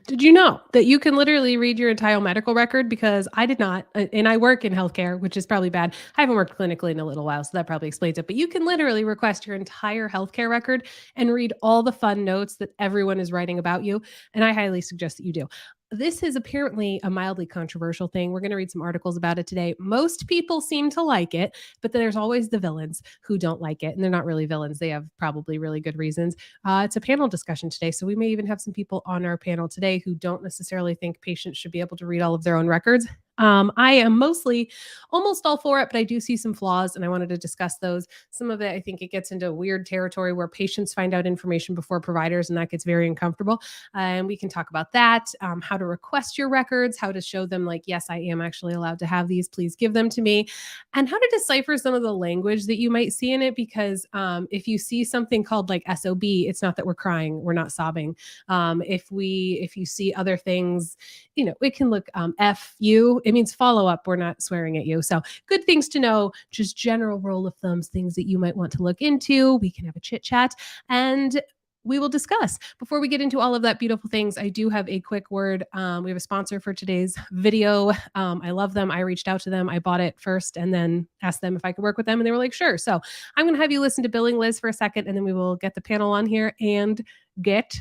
Did you know that you can literally read your entire medical record? Because I did not, and I work in healthcare, which is probably bad. I haven't worked clinically in a little while, so that probably explains it. But you can literally request your entire healthcare record and read all the fun notes that everyone is writing about you. And I highly suggest that you do. This is apparently a mildly controversial thing. We're going to read some articles about it today. Most people seem to like it, but there's always the villains who don't like it. And they're not really villains, they have probably really good reasons. It's a panel discussion today. So we may even have some people on our panel today who don't necessarily think patients should be able to read all of their own records. I am mostly almost all for it, but I do see some flaws and I wanted to discuss those. Some of it, I think it gets into weird territory where patients find out information before providers, and that gets very uncomfortable. And we can talk about that, how to request your records, how to show them, like, yes, I am actually allowed to have these. Please give them to me. And how to decipher some of the language that you might see in it. Because if you see something called like SOB, it's not that we're crying, we're not sobbing. If you see other things, it can look FU. It means follow up. We're not swearing at you. So good things to know, just general rule of thumbs, things that you might want to look into. We can have a chit chat and we will discuss. Before we get into all of that beautiful things, I do have a quick word. We have a sponsor for today's video. I love them. I reached out to them. I bought it first and then asked them if I could work with them. And they were like, sure. So I'm going to have you listen to Billing Liz for a second, and then we will get the panel on here and get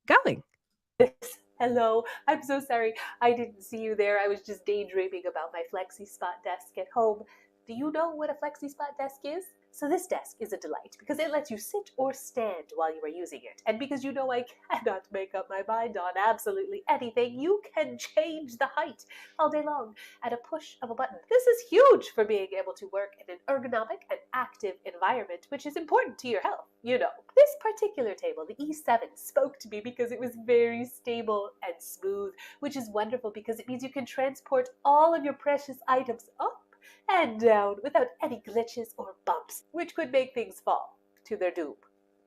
going. Hello, I'm so sorry I didn't see you there. I was just daydreaming about my Flexi Spot desk at home. Do you know what a Flexi Spot desk is? So this desk is a delight because it lets you sit or stand while you are using it. And because you know I cannot make up my mind on absolutely anything, you can change the height all day long at a push of a button. This is huge for being able to work in an ergonomic and active environment, which is important to your health. This particular table, the E7, spoke to me because it was very stable and smooth, which is wonderful because it means you can transport all of your precious items up and down without any glitches or bumps, which could make things fall to their doom.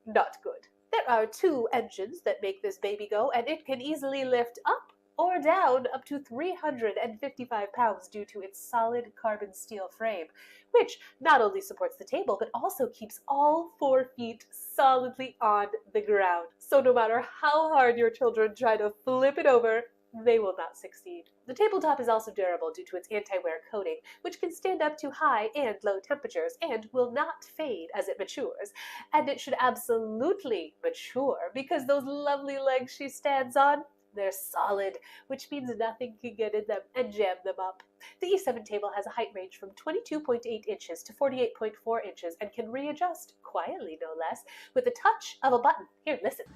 Not good. There are 2 engines that make this baby go, and it can easily lift up or down up to 355 pounds due to its solid carbon steel frame, which not only supports the table, but also keeps all 4 feet solidly on the ground. So no matter how hard your children try to flip it over, they will not succeed. The tabletop is also durable due to its anti-wear coating, which can stand up to high and low temperatures and will not fade as it matures. And it should absolutely mature because those lovely legs she stands on, they're solid, which means nothing can get in them and jam them up. The E7 table has a height range from 22.8 inches to 48.4 inches and can readjust, quietly no less, with the touch of a button. Here, listen.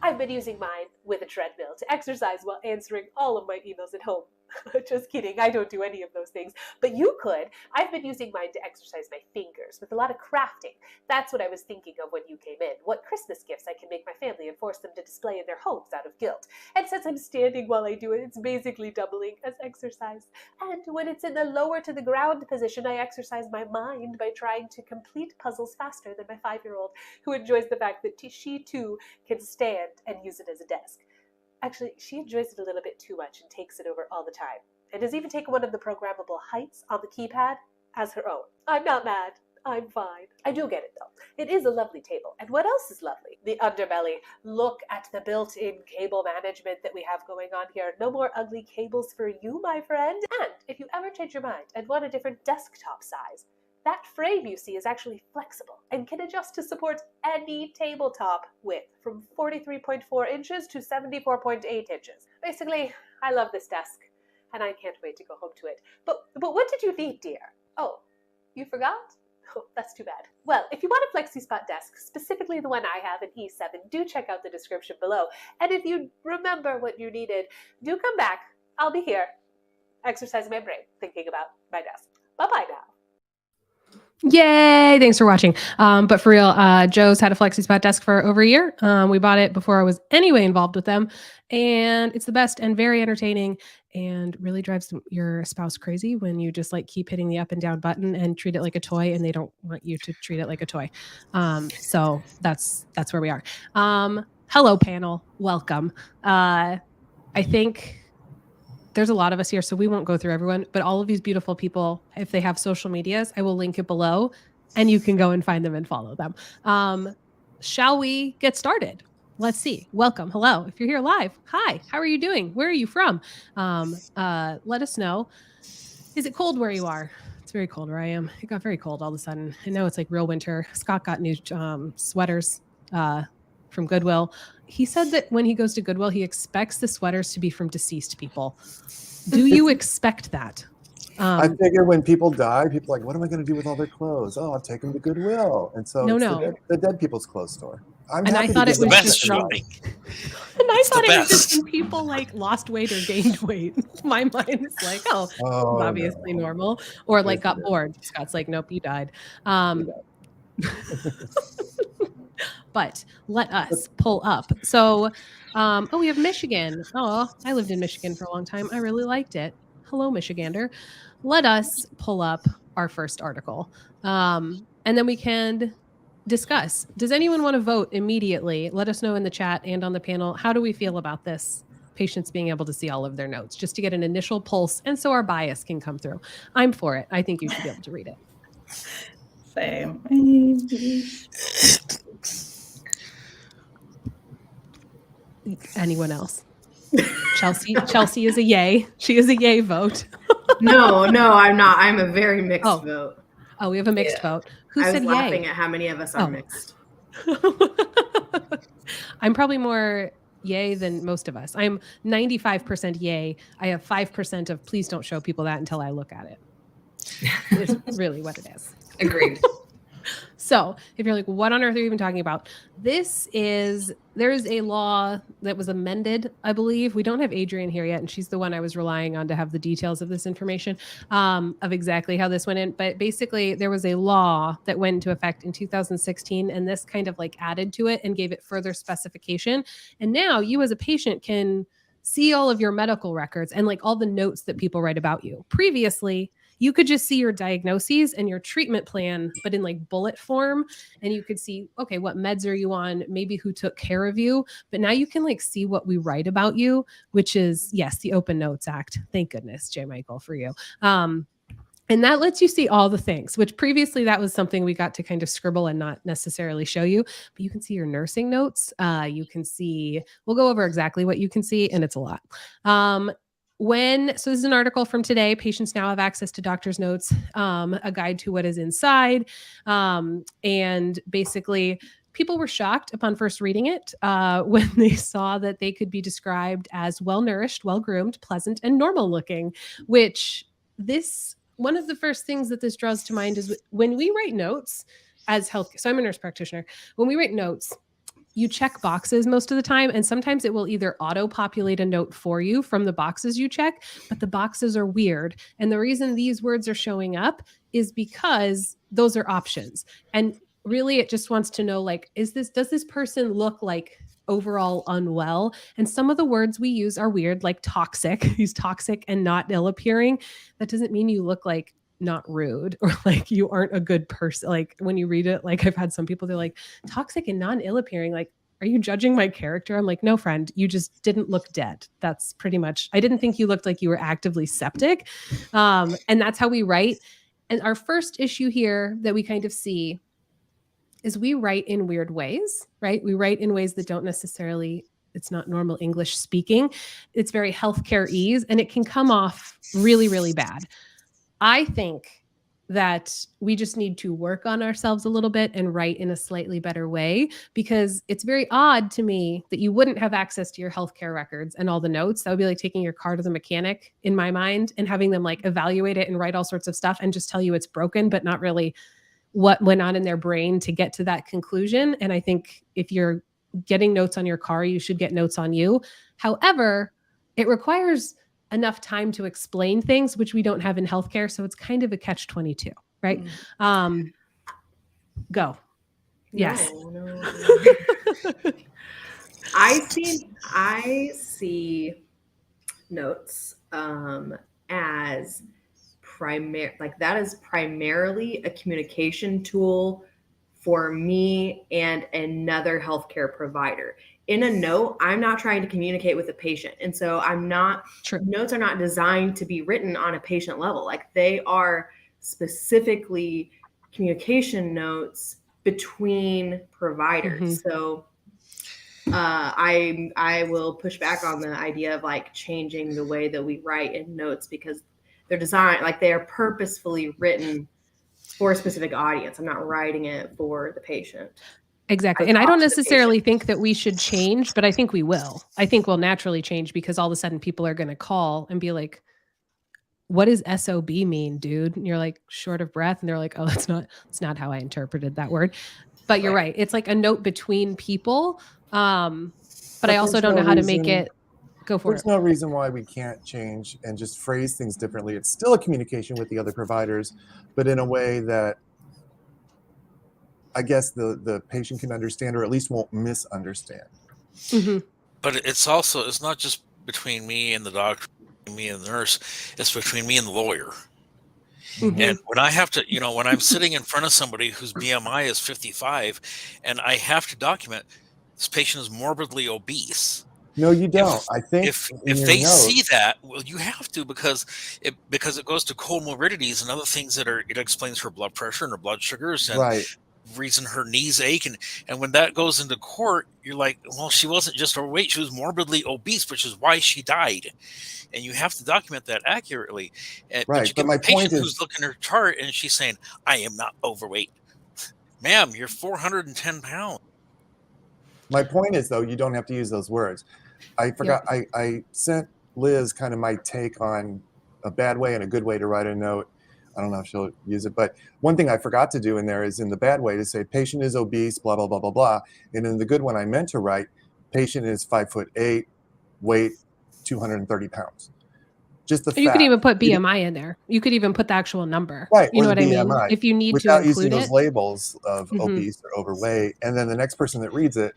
I've been using mine with a treadmill to exercise while answering all of my emails at home. Just kidding, I don't do any of those things. But you could. I've been using mine to exercise my fingers with a lot of crafting. That's what I was thinking of when you came in. What Christmas gifts I can make my family and force them to display in their homes out of guilt. And since I'm standing while I do it, it's basically doubling as exercise. And when it's in the lower to the ground position, I exercise my mind by trying to complete puzzles faster than my 5-year-old, who enjoys the fact that she too can stand and use it as a desk. Actually, she enjoys it a little bit too much and takes it over all the time, and has even taken one of the programmable heights on the keypad as her own. I'm not mad. I'm fine. I do get it, though. It is a lovely table. And what else is lovely? The underbelly. Look at the built-in cable management that we have going on here. No more ugly cables for you, my friend. And if you ever change your mind and want a different desktop size, that frame you see is actually flexible and can adjust to support any tabletop width from 43.4 inches to 74.8 inches. Basically, I love this desk and I can't wait to go home to it. But what did you need, dear? Oh, you forgot? Oh, that's too bad. Well, if you want a Flexi Spot desk, specifically the one I have in E7, do check out the description below. And if you remember what you needed, do come back. I'll be here, exercising my brain, thinking about my desk. Bye-bye now. Yay! Thanks for watching. But for real, Joe's had a Flexi Spot desk for over a year. We bought it before I was anyway involved with them, and it's the best and very entertaining and really drives your spouse crazy when you just like keep hitting the up and down button and treat it like a toy, and they don't want you to treat it like a toy. So that's where we are. Hello, panel. Welcome. I think there's a lot of us here, so we won't go through everyone, but all of these beautiful people, if they have social medias, I will link it below and you can go and find them and follow them. Shall we get started? let's see. Welcome. Hello. If you're here live, hi. How are you doing? Where are you from? Let us know. Is it cold where you are? It's very cold where I am. It got very cold all of a sudden. And now it's like real winter. Scott got new sweaters from Goodwill. He said that when he goes to Goodwill, he expects the sweaters to be from deceased people. Do you expect that? I figure when people die, people are like, what am I going to do with all their clothes? Oh, I'll take them to Goodwill. And so it's the dead people's clothes store. I thought it was just Johnny. And I thought it was just when people like lost weight or gained weight. My mind is like, oh obviously normal. Or like got bored. Scott's like, nope, you died. But let us pull up. So, we have Michigan. Oh, I lived in Michigan for a long time. I really liked it. Hello, Michigander. Let us pull up our first article. And then we can discuss. Does anyone want to vote immediately? Let us know in the chat and on the panel. How do we feel about this? Patients being able to see all of their notes just to get an initial pulse and so our bias can come through. I'm for it. I think you should be able to read it. Same. Anyone else? Chelsey is a yay. She is a yay vote. No, I'm not. I'm a very mixed vote. Oh, we have a mixed vote. Who I said was laughing yay? at how many of us are mixed. I'm probably more yay than most of us. I'm 95% yay. I have 5% of please don't show people that until I look at it. It's really what it is. Agreed. So if you're like, what on earth are you even talking about? There is a law that was amended, I believe. We don't have Adrienne here yet, and she's the one I was relying on to have the details of this information, of exactly how this went in. But basically, there was a law that went into effect in 2016, and this kind of like added to it and gave it further specification. And now you as a patient can see all of your medical records and like all the notes that people write about you. Previously, you could just see your diagnoses and your treatment plan, but in like bullet form. And you could see, okay, what meds are you on? Maybe who took care of you. But now you can like see what we write about you, which is, yes, the Open Notes Act. Thank goodness, J. Michael, for you. And that lets you see all the things, which previously that was something we got to kind of scribble and not necessarily show you. But you can see your nursing notes. You can see, we'll go over exactly what you can see, and it's a lot. So this is an article from today. Patients now have access to doctor's notes, a guide to what is inside. And basically, people were shocked upon first reading it when they saw that they could be described as well-nourished, well-groomed, pleasant, and normal-looking, which one of the first things that this draws to mind is when we write notes as health. So I'm a nurse practitioner. When we write notes, you check boxes most of the time, and sometimes it will either auto-populate a note for you from the boxes you check, but the boxes are weird. And the reason these words are showing up is because those are options. And really, it just wants to know, like, does this person look like overall unwell? And some of the words we use are weird, like toxic. He's toxic and not ill-appearing. That doesn't mean you look like not rude or like you aren't a good person. Like when you read it, like I've had some people, they're like toxic and non ill appearing. Like, are you judging my character? I'm like, no, friend, you just didn't look dead. That's pretty much, I didn't think you looked like you were actively septic. And that's how we write. And our first issue here that we kind of see is we write in weird ways, right? We write in ways that don't necessarily, it's not normal English speaking. It's very healthcare-ese, and it can come off really, really bad. I think that we just need to work on ourselves a little bit and write in a slightly better way, because it's very odd to me that you wouldn't have access to your healthcare records and all the notes. That would be like taking your car to the mechanic in my mind and having them like evaluate it and write all sorts of stuff and just tell you it's broken, but not really what went on in their brain to get to that conclusion. And I think if you're getting notes on your car, you should get notes on you. However, it requires enough time to explain things, which we don't have in healthcare. So it's kind of a catch-22, right? Go. Yes. No. I see notes as that is primarily a communication tool for me and another healthcare provider. In a note, I'm not trying to communicate with a patient. And so notes are not designed to be written on a patient level. Like, they are specifically communication notes between providers. So I will push back on the idea of like changing the way that we write in notes, because they're designed, like they are purposefully written for a specific audience. I'm not writing it for the patient. Exactly. And I don't necessarily think that we should change, but I think we will. I think we'll naturally change, because all of a sudden people are going to call and be like, what does SOB mean, dude? And you're like, short of breath. And they're like, oh, it's not how I interpreted that word. But you're right. It's like a note between people. But I also don't know how to make it go for it. There's no reason why we can't change and just phrase things differently. It's still a communication with the other providers, but in a way that I guess the patient can understand, or at least won't misunderstand. Mm-hmm. But it's not just between me and the doctor, me and the nurse, it's between me and the lawyer. Mm-hmm. And when I have to, when I'm sitting in front of somebody whose BMI is 55 and I have to document this patient is morbidly obese. No, you don't. I think if they see that, well, you have to, because it goes to comorbidities and other things that it explains her blood pressure and her blood sugars and reason her knees ache, and when that goes into court, you're like, well, she wasn't just overweight, she was morbidly obese, which is why she died, and you have to document that accurately. But my point is, who's looking at her chart and she's saying, I am not overweight. Ma'am, you're 410 pounds. My point is, though, you don't have to use those words. I forgot. Yeah. I sent Liz kind of my take on a bad way and a good way to write a note. I don't know if she'll use it, but one thing I forgot to do in there is in the bad way to say patient is obese, blah, blah, blah, blah, blah. And in the good one I meant to write, patient is 5'8", weight 230 pounds. Just the fact. You could even put BMI in there. You could even put the actual number. Right. You know what BMI, I mean? If you need without to include using those labels of obese or overweight. And then the next person that reads it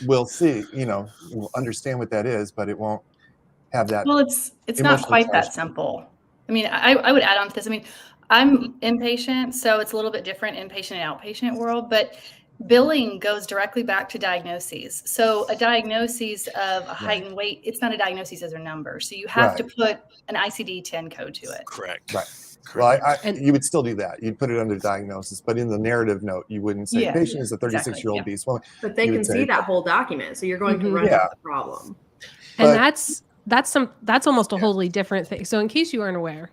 will see, will understand what that is, but it won't have that. Well, it's not quite that simple. I mean, I would add on to this. I mean, I'm inpatient, so it's a little bit different inpatient and outpatient world, but billing goes directly back to diagnoses. So a diagnosis of a height and weight, it's not a diagnosis as a number. So you have to put an ICD-10 code to it. Correct. Right. Well, you would still do that. You'd put it under diagnosis, but in the narrative note, you wouldn't say patient is a 36-year-old obese woman. But they can see that whole document, so you're going to run into the problem. And that's almost a wholly different thing. So in case you aren't aware,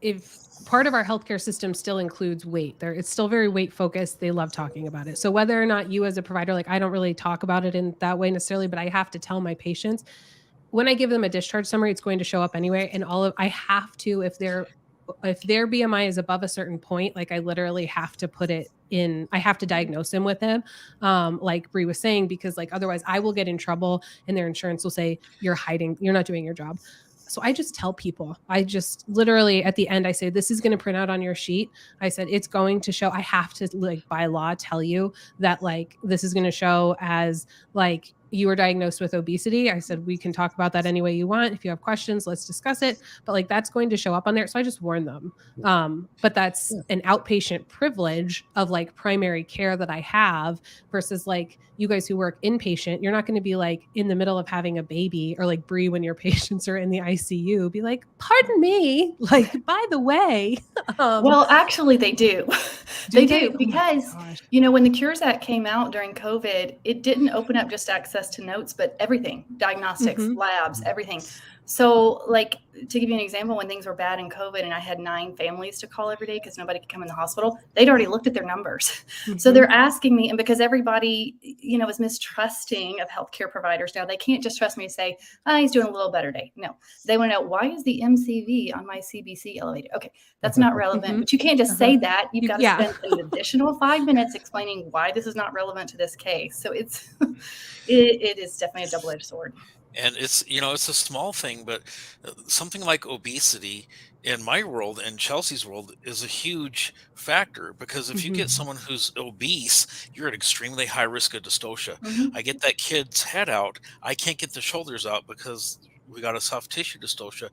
if part of our healthcare system still includes weight, it's still very weight focused. They love talking about it. So whether or not you as a provider, like I don't really talk about it in that way necessarily, but I have to tell my patients when I give them a discharge summary, it's going to show up anyway. And I have to, if their BMI is above a certain point, like I literally have to put it in, I have to diagnose them with them. Like Bree was saying, because like, otherwise I will get in trouble and their insurance will say, you're not doing your job. So I just tell people, I just literally at the end, I say, this is going to print out on your sheet. I said, it's going to show, I have to like by law tell you that like, this is going to show as like, you were diagnosed with obesity. I said, we can talk about that any way you want. If you have questions, let's discuss it. But like, that's going to show up on there. So I just warn them. But that's an outpatient privilege of like primary care that I have versus like you guys who work inpatient. You're not going to be like in the middle of having a baby or like Bree when your patients are in the ICU, be like, pardon me, like, by the way. Well, actually they do. They do because, when the Cures Act came out during COVID, it didn't open up just access to notes, but everything, diagnostics, labs, everything. So like, to give you an example, when things were bad in COVID and I had 9 families to call every day because nobody could come in the hospital, they'd already looked at their numbers. So they're asking me, and because everybody, is mistrusting of healthcare providers now, they can't just trust me to say, he's doing a little better day. No, they want to know, why is the MCV on my CBC elevated? Okay, that's not relevant, but you can't just say that. You've got to spend an additional 5 minutes explaining why this is not relevant to this case. So it is definitely a double-edged sword. And it's, it's a small thing, but something like obesity in my world and Chelsea's world is a huge factor, because if you get someone who's obese, you're at extremely high risk of dystocia. I get that kid's head out. I can't get the shoulders out because we got a soft tissue dystocia.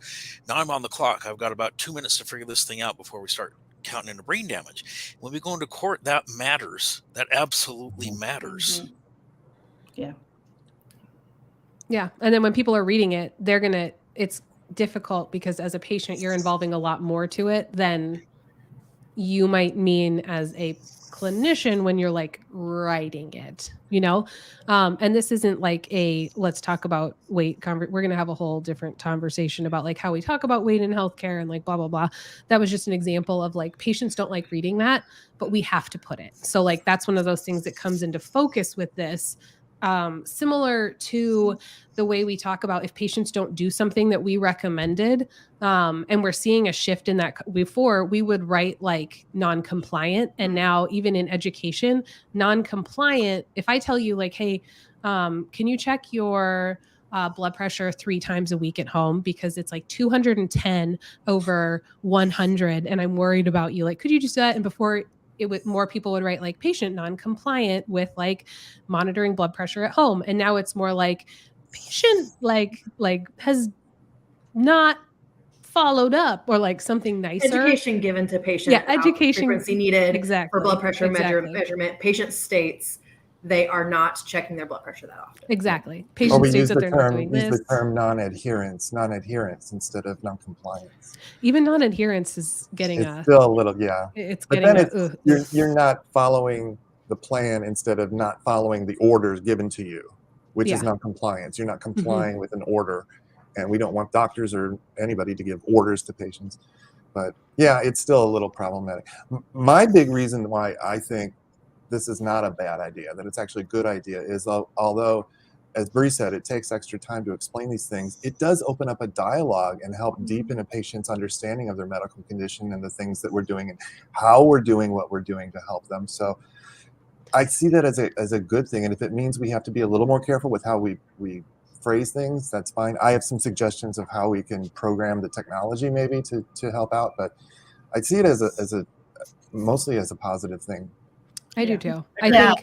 Now I'm on the clock. I've got about 2 minutes to figure this thing out before we start counting into brain damage. When we go into court, that matters. That absolutely matters. Yeah. Yeah. And then when people are reading it, it's difficult because as a patient, you're involving a lot more to it than you might mean as a clinician when you're like writing it, you know? And this isn't like a let's talk about weight. We're going to have a whole different conversation about like how we talk about weight in healthcare and like blah, blah, blah. That was just an example of like patients don't like reading that, but we have to put it. So like that's one of those things that comes into focus with this. Similar to the way we talk about if patients don't do something that we recommended, and we're seeing a shift in that. Before we would write like non-compliant, and now even in education, non-compliant, if I tell you like, hey, can you check your blood pressure 3 times a week at home because it's like 210 over 100 and I'm worried about you, like, could you just do that? And before it would, more people would write like patient non-compliant with like monitoring blood pressure at home. And now it's more like patient like has not followed up, or like something nicer. Education given to patient. Yeah, education frequency needed exactly for blood pressure exactly. measurement. Patient states they are not checking their blood pressure that often. Exactly. Or Patient we states use that the they're not doing term, use this. the term non-adherence instead of non-compliance. Even non-adherence is getting It's still a little, yeah. It's But getting then you're not following the plan instead of not following the orders given to you, which is non-compliance. You're not complying with an order, and we don't want doctors or anybody to give orders to patients. But yeah, it's still a little problematic. My big reason why I think this is not a bad idea, that it's actually a good idea, is although, as Bree said, it takes extra time to explain these things, it does open up a dialogue and help deepen a patient's understanding of their medical condition and the things that we're doing and how we're doing what we're doing to help them. So I see that as a good thing. And if it means we have to be a little more careful with how we phrase things, that's fine. I have some suggestions of how we can program the technology maybe to help out, but I see it as a mostly as a positive thing. I do too. I think,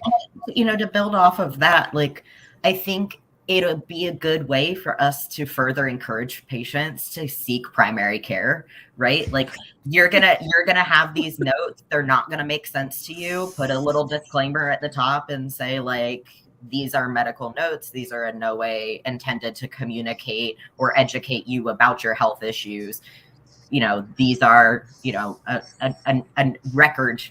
you know, to build off of that, like, I think it'll be a good way for us to further encourage patients to seek primary care, right? Like you're gonna have these notes. They're not gonna make sense to you. Put a little disclaimer at the top and say like, these are medical notes. These are in no way intended to communicate or educate you about your health issues. You know, these are, you know, a record.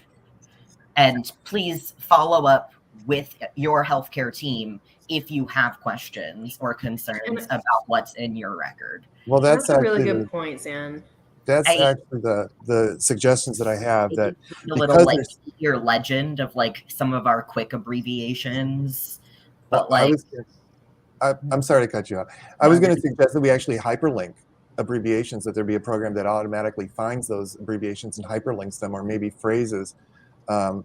And please follow up with your healthcare team if you have questions or concerns about what's in your record. Well, that's a really good point, Zan. That's actually the suggestions that I have. That a little like your legend of like some of our quick abbreviations. But like, I'm sorry to cut you off. I was going to suggest that we actually hyperlink abbreviations, that there be a program that automatically finds those abbreviations and hyperlinks them, or maybe phrases. And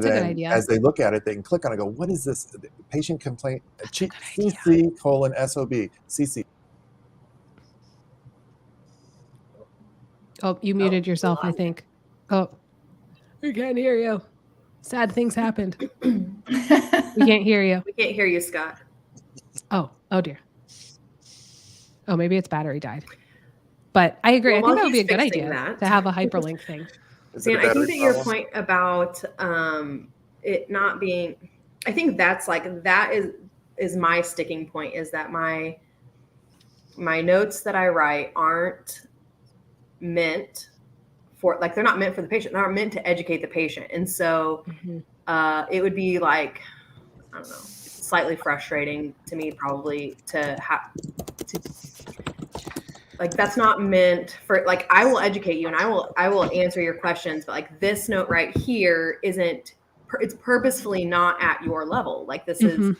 then as they look at it, they can click on it and go, what is this? Patient complaint, CC:SOB, CC. Oh, you muted yourself, I think. Oh, we can't hear you. Sad things happened. We can't hear you. We can't hear you, Scott. Oh dear. Oh, maybe its battery died. But I agree. I think that would be a good idea to have a hyperlink thing. Zan, I think that your point about it not being, I think that's like, that is my sticking point, is that my notes that I write aren't meant for, like, they're not meant for the patient. They're not meant to educate the patient. And so it would be like, I don't know, slightly frustrating to me probably to have to, like, that's not meant for, like, I will educate you and I will answer your questions, but like this note right here isn't, it's purposefully not at your level. Like this is,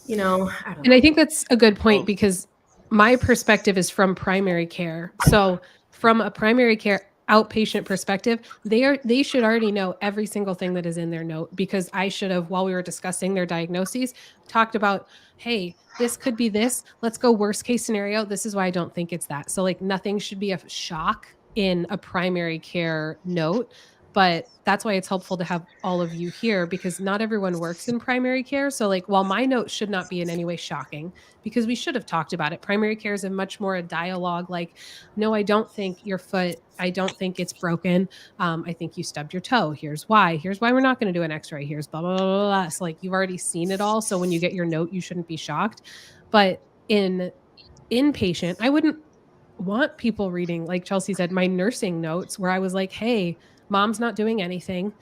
you know, I don't know. And I think that's a good point, because my perspective is from primary care. So from a primary care outpatient perspective, they should already know every single thing that is in their note, because I should have, while we were discussing their diagnoses, talked about, hey, this could be this. Let's go worst case scenario. This is why I don't think it's that. So like nothing should be a shock in a primary care note. But that's why it's helpful to have all of you here, because not everyone works in primary care. So like, while my note should not be in any way shocking, because we should have talked about it, primary care is a much more a dialogue. Like, no, I don't think your foot, I don't think it's broken. I think you stubbed your toe. Here's why we're not going to do an x-ray. Here's blah, blah, blah, blah. So like, you've already seen it all. So when you get your note, you shouldn't be shocked. But in inpatient, I wouldn't want people reading, like Chelsea said, my nursing notes where I was like, hey, mom's not doing anything.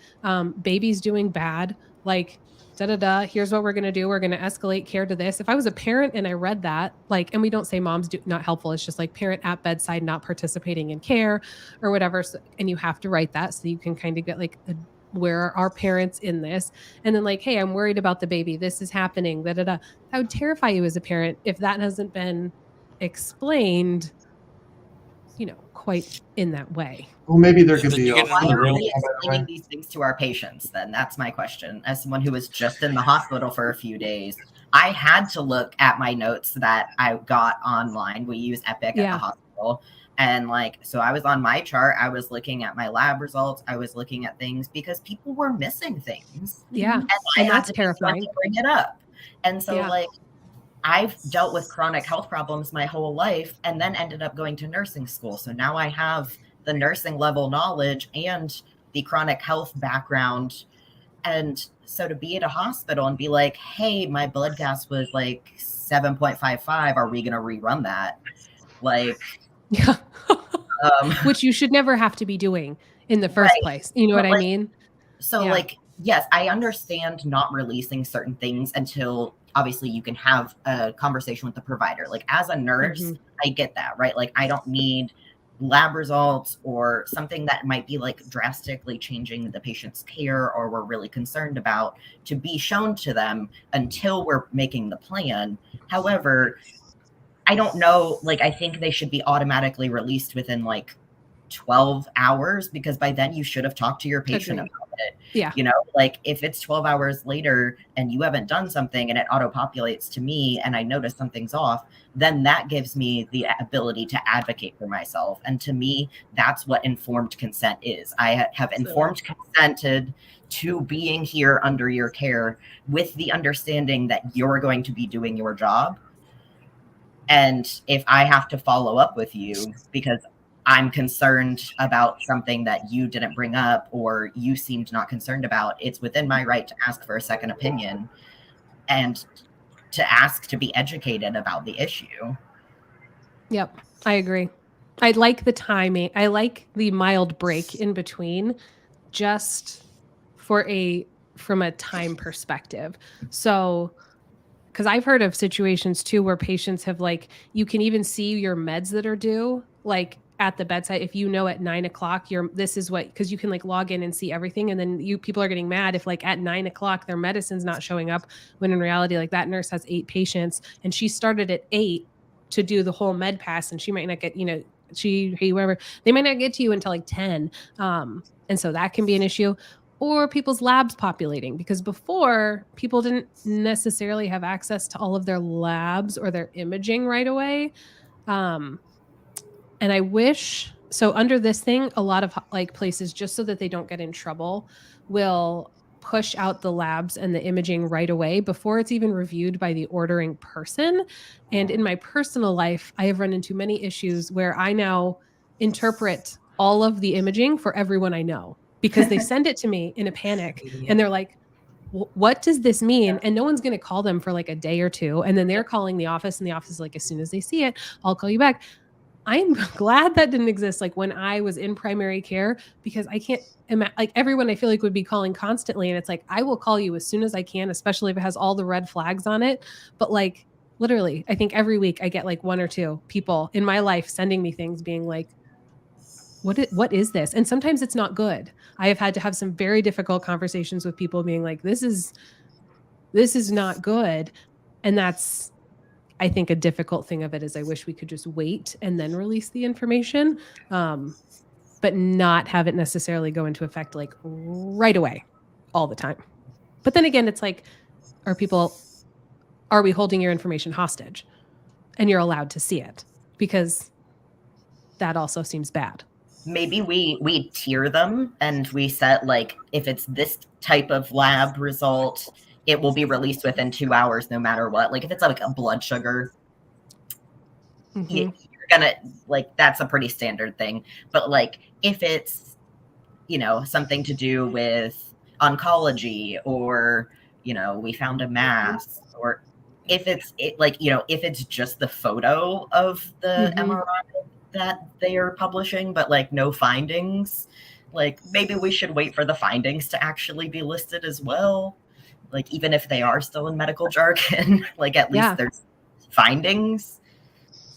Baby's doing bad. Like, here's what we're going to do. We're going to escalate care to this. If I was a parent and I read that, like, and we don't say mom's not helpful. It's just like parent at bedside, not participating in care or whatever. So, and you have to write that so you can kind of get like, where are our parents in this? And then like, hey, I'm worried about the baby. This is happening. That would terrify you as a parent if that hasn't been explained, quite in that way. Well, maybe there could Then be. you get Why into the are real. we explaining these things to our patients then? That's my question. As someone who was just in the hospital for a few days, I had to look at my notes that I got online. We use Epic at the hospital. And like, so I was on my chart. I was looking at my lab results. I was looking at things because people were missing things. Yeah. And I had that's to terrifying. to bring it up. And so like, I've dealt with chronic health problems my whole life and then ended up going to nursing school. So now I have the nursing level knowledge and the chronic health background. And so to be at a hospital and be like, hey, my blood gas was like 7.55. Are we going to rerun that? Like, yeah. Which you should never have to be doing in the first place. You know what I mean? So like, yes, I understand not releasing certain things until obviously you can have a conversation with the provider. Like as a nurse, I get that, right? Like I don't need lab results or something that might be like drastically changing the patient's care or we're really concerned about to be shown to them until we're making the plan. However, I don't know, like I think they should be automatically released within like 12 hours because by then you should have talked to your patient about it. Yeah. You know, like if it's 12 hours later and you haven't done something and it auto populates to me and I notice something's off, then that gives me the ability to advocate for myself. And to me, that's what informed consent is. I have informed consented to being here under your care with the understanding that you're going to be doing your job. And if I have to follow up with you because I'm concerned about something that you didn't bring up or you seemed not concerned about, it's within my right to ask for a second opinion and to ask to be educated about the issue. Yep, I agree. I like the timing. I like the mild break in between just from a time perspective. So, because I've heard of situations too where patients have like, you can even see your meds that are due, like at the bedside. If you know at 9 o'clock, this is what, because you can like log in and see everything. And then people are getting mad if like at 9 o'clock, their medicine's not showing up when in reality, like that nurse has 8 patients and she started at 8 to do the whole med pass. And she might not get, whoever, they might not get to you until like 10. And so that can be an issue. Or people's labs populating, because before people didn't necessarily have access to all of their labs or their imaging right away. And I wish, so under this thing, a lot of like places, just so that they don't get in trouble, will push out the labs and the imaging right away before it's even reviewed by the ordering person. And in my personal life, I have run into many issues where I now interpret all of the imaging for everyone I know because they send it to me in a panic and they're like, what does this mean? And no one's going to call them for like a day or two. And then they're calling the office and the office is like, as soon as they see it, I'll call you back. I'm glad that didn't exist like when I was in primary care, because I can't imagine, like everyone I feel like would be calling constantly. And it's like, I will call you as soon as I can, especially if it has all the red flags on it. But like literally, I think every week I get like 1 or 2 people in my life sending me things being like, what is this? And sometimes it's not good. I have had to have some very difficult conversations with people being like, this is not good. And that's, I think, a difficult thing of it is I wish we could just wait and then release the information, but not have it necessarily go into effect like right away all the time. But then again, it's like, are we holding your information hostage and you're allowed to see it? Because that also seems bad. Maybe we tier them and we set like, if it's this type of lab result, it will be released within 2 hours, no matter what. Like if it's like a blood sugar, you're gonna like, that's a pretty standard thing. But like if it's, something to do with oncology or, we found a mass, or if it's if it's just the photo of the MRI that they are publishing, but like no findings. Like maybe we should wait for the findings to actually be listed as well. Like even if they are still in medical jargon, like at least there's findings.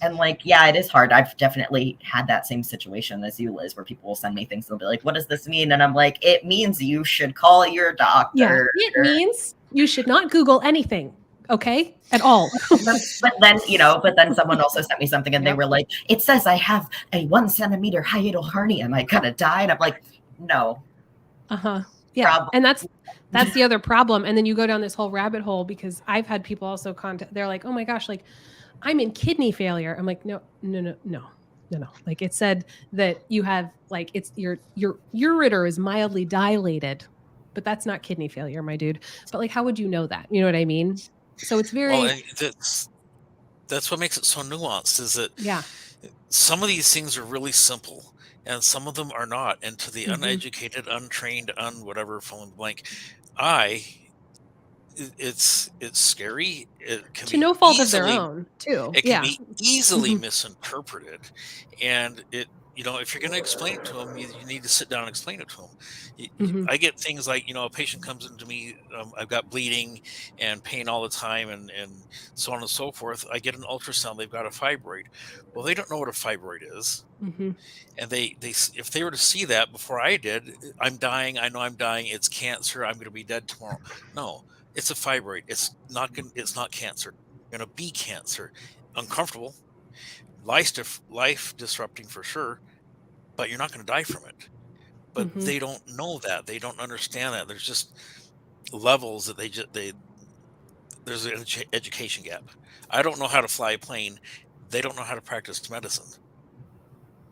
And like, yeah, it is hard. I've definitely had that same situation as you, Liz, where people will send me things. They'll be like, what does this mean? And I'm like, it means you should call your doctor. Yeah, it means you should not Google anything. Okay, at all. but then someone also sent me something and they were like, it says I have a 1 centimeter hiatal hernia. Am I gonna die? And I'm like, no. Yeah. And that's the other problem. And then you go down this whole rabbit hole, because I've had people also contact, they're like, oh my gosh, like I'm in kidney failure. I'm like, no. Like it said that you have like, it's your ureter is mildly dilated, but that's not kidney failure, my dude. But like, how would you know that? You know what I mean? So it's very, well, that's what makes it so nuanced, is that some of these things are really simple and some of them are not. And to the uneducated, untrained, whatever, fill in blank, it's scary. It can to be no fault easily, of their own too. It can be easily misinterpreted. And if you're going to explain it to them, you need to sit down and explain it to them. I get things like, a patient comes into me, I've got bleeding and pain all the time and so on and so forth. I get an ultrasound, they've got a fibroid. Well, they don't know what a fibroid is. And they if they were to see that before I did, I'm dying, I know I'm dying, it's cancer, I'm going to be dead tomorrow. No, it's a fibroid. It's not cancer. It's going to be cancer. Uncomfortable, life disrupting for sure, but you're not going to die from it. But they don't know that. They don't understand that. There's just levels that there's an education gap. I don't know how to fly a plane. They don't know how to practice medicine.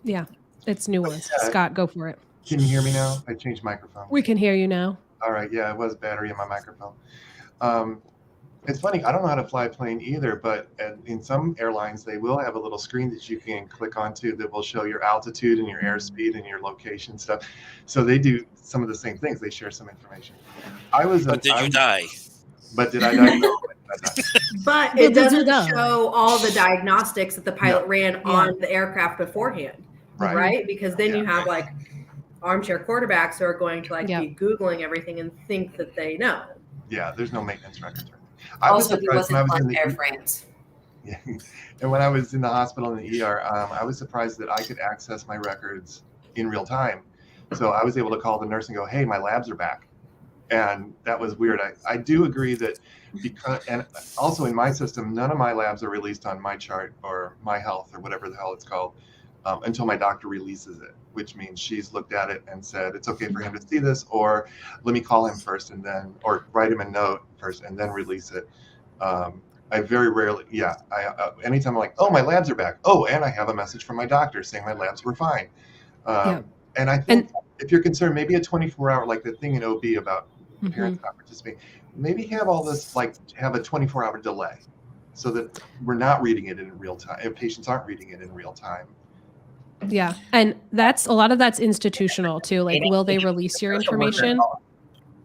Yeah, it's nuanced. Scott, go for it. Can you hear me now? I changed microphone. We can hear you now. All right. Yeah, it was battery in my microphone. It's funny. I don't know how to fly a plane either, but in some airlines, they will have a little screen that you can click onto that will show your altitude and your airspeed and your location stuff. So they do some of the same things. They share some information. But did you die? But did I die? No, But it doesn't show all the diagnostics that the pilot ran on the aircraft beforehand, right? Because then you have like armchair quarterbacks who are going to be Googling everything and think that they know. Yeah, there's no maintenance records. I was surprised when I was in Air France. Yeah, and when I was in the hospital in the ER, I was surprised that I could access my records in real time. So I was able to call the nurse and go, "Hey, my labs are back," and that was weird. I do agree that and also in my system, none of my labs are released on my chart or my health or whatever the hell it's called until my doctor releases it, which means she's looked at it and said it's okay for him to see this, or let me call him first and then, or write him a note first and then release it. I very rarely, anytime I'm like, oh, my labs are back. Oh, and I have a message from my doctor saying my labs were fine. And I think if you're concerned, maybe a 24-hour, like the thing in OB about parents not participating, maybe have all this, like have a 24-hour delay so that we're not reading it in real time and patients aren't reading it in real time. Yeah. And a lot of that's institutional too. Like, will they release your information?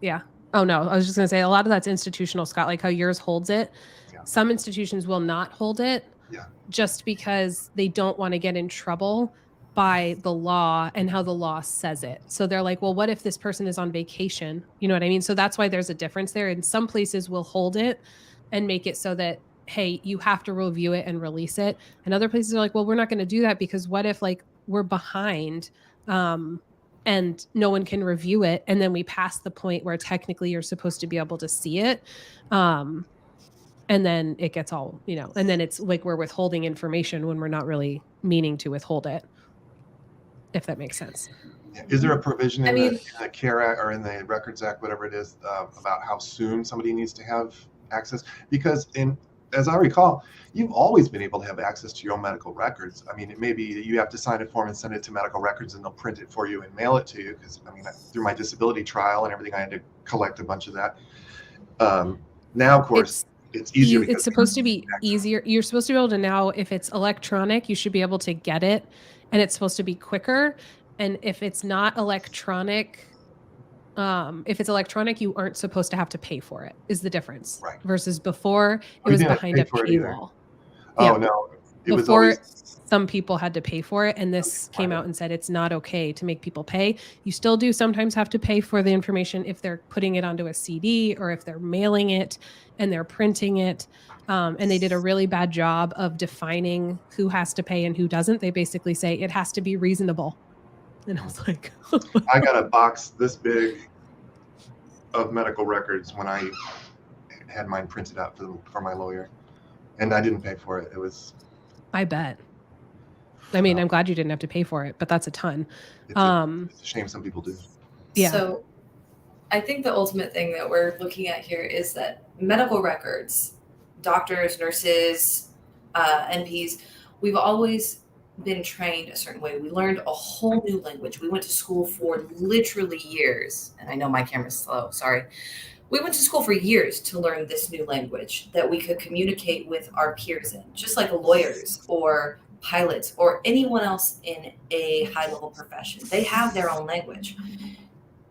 Yeah. Oh no, I was just going to say a lot of that's institutional, Scott, like how yours holds it. Some institutions will not hold it just because they don't want to get in trouble by the law and how the law says it. So they're like, well, what if this person is on vacation? You know what I mean? So that's why there's a difference there. In some places will hold it and make it so that, hey, you have to review it and release it. And other places are like, well, we're not going to do that because what if like we're behind and no one can review it. And then we pass the point where technically you're supposed to be able to see it. And then it gets all, and then it's like we're withholding information when we're not really meaning to withhold it, if that makes sense. Is there a provision in the CARE Act or in the Records Act, whatever it is, about how soon somebody needs to have access? Because as I recall, you've always been able to have access to your own medical records. I mean, it may be that you have to sign a form and send it to medical records and they'll print it for you and mail it to you. Because through my disability trial and everything, I had to collect a bunch of that. Now, of course, it's easier. It's supposed to be easier. You're supposed to be able to now, if it's electronic, you should be able to get it, and it's supposed to be quicker. And if it's not electronic, you aren't supposed to have to pay for it. Is the difference, right? Versus before, it was behind a paywall. Oh no, before some people had to pay for it, and this came out and said it's not okay to make people pay. You still do sometimes have to pay for the information if they're putting it onto a CD or if they're mailing it and they're printing it. And they did a really bad job of defining who has to pay and who doesn't. They basically say it has to be reasonable. And I was like, I got a box this big of medical records when I had mine printed out for my lawyer, and I didn't pay for it. It was. I bet. I mean, I'm glad you didn't have to pay for it, but that's a ton. It's a shame some people do. Yeah. So I think the ultimate thing that we're looking at here is that medical records, doctors, nurses, NPs, we've always been trained a certain way. We learned a whole new language. We went to school for literally years. And I know my camera's slow, sorry. We went to school for years to learn this new language that we could communicate with our peers in, just like lawyers or pilots or anyone else in a high-level profession. They have their own language.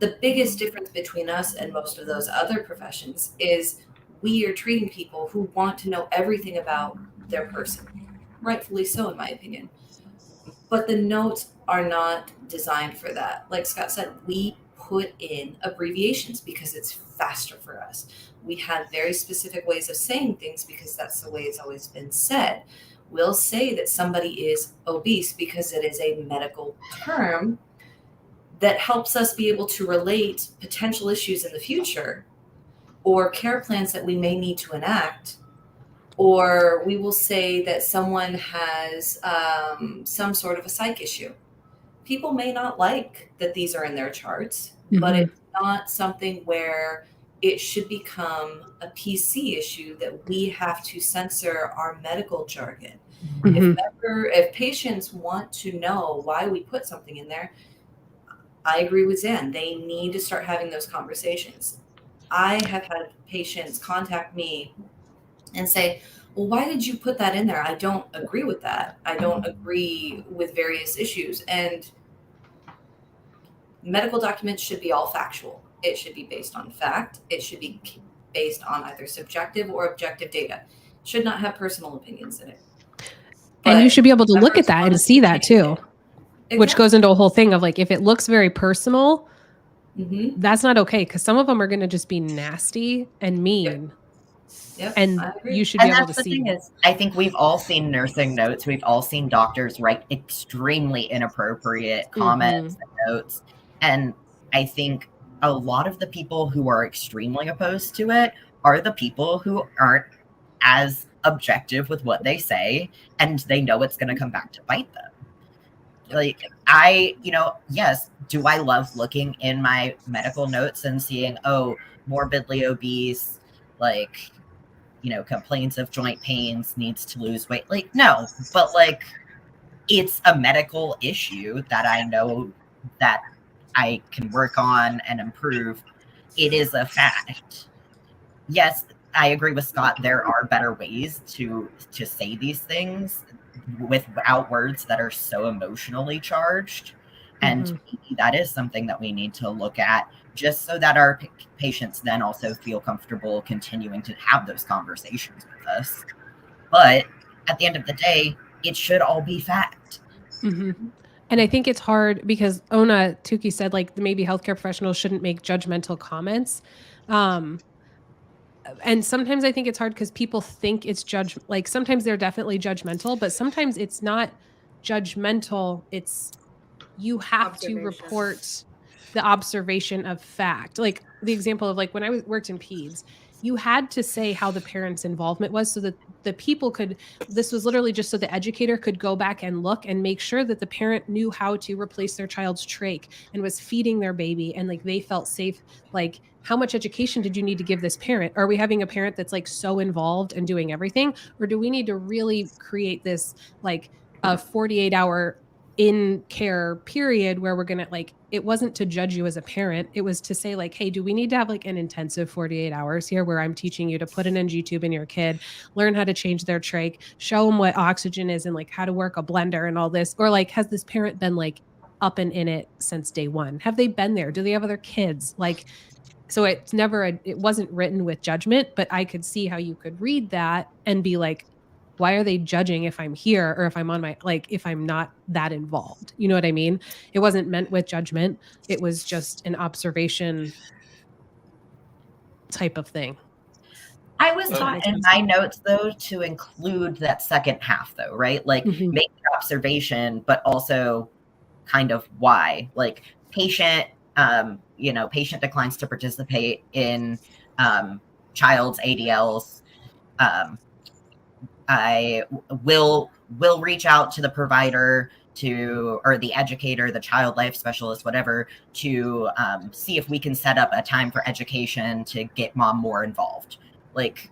The biggest difference between us and most of those other professions is we are treating people who want to know everything about their person. Rightfully so, in my opinion. But the notes are not designed for that. Like Scott said, we put in abbreviations because it's faster for us. We have very specific ways of saying things because that's the way it's always been said. We'll say that somebody is obese because it is a medical term that helps us be able to relate potential issues in the future or care plans that we may need to enact. Or we will say that someone has some sort of a psych issue. People may not like that these are in their charts, but it's not something where it should become a PC issue that we have to censor our medical jargon. If patients want to know why we put something in there, I agree with Zan. They need to start having those conversations. I have had patients contact me and say, well, why did you put that in there? I don't agree with that. I don't agree with various issues. And medical documents should be all factual. It should be based on fact. It should be based on either subjective or objective data. It should not have personal opinions in it. And you should be able to look at that and see that too, which goes into a whole thing of like, if it looks very personal, that's not okay. Because some of them are going to just be nasty and mean. Yep, and you should be able to see. The thing is, I think we've all seen nursing notes. We've all seen doctors write extremely inappropriate comments and notes. And I think a lot of the people who are extremely opposed to it are the people who aren't as objective with what they say, and they know it's going to come back to bite them. Like, yes, do I love looking in my medical notes and seeing, oh, morbidly obese, like, complains of joint pains, needs to lose weight. Like, no, but like, it's a medical issue that I know that I can work on and improve. It is a fact. Yes, I agree with Scott. There are better ways to say these things without words that are so emotionally charged. And that is something that we need to look at, just so that our patients then also feel comfortable continuing to have those conversations with us. But at the end of the day, it should all be fact. And I think it's hard because Ona Tukey said, like, maybe healthcare professionals shouldn't make judgmental comments. And sometimes I think it's hard because people think it's like sometimes they're definitely judgmental, but sometimes it's not judgmental. It's you have to report the observation of fact. Like the example of like when I worked in peds, you had to say how the parents' involvement was so that the people could, this was literally just so the educator could go back and look and make sure that the parent knew how to replace their child's trach and was feeding their baby and like they felt safe. Like, how much education did you need to give this parent? Are we having a parent that's like so involved and doing everything? Or do we need to really create this like a 48-hour in care period where we're going to like, it wasn't to judge you as a parent. It was to say like, hey, do we need to have like an intensive 48 hours here where I'm teaching you to put an NG tube in your kid, learn how to change their trach, show them what oxygen is and like how to work a blender and all this? Or like, has this parent been like up and in it since day one? Have they been there? Do they have other kids? Like, so it wasn't written with judgment, but I could see how you could read that and be like, why are they judging if I'm here or if I'm on my, like, if I'm not that involved? You know what I mean? It wasn't meant with judgment. It was just an observation type of thing. I was Does that taught make in sense? my notes, though, to include that second half, though, right? Like, make the observation, but also kind of why. Like, patient, patient declines to participate in child's ADLs. I will reach out to the provider or the educator, the child life specialist, whatever, to see if we can set up a time for education to get mom more involved. Like,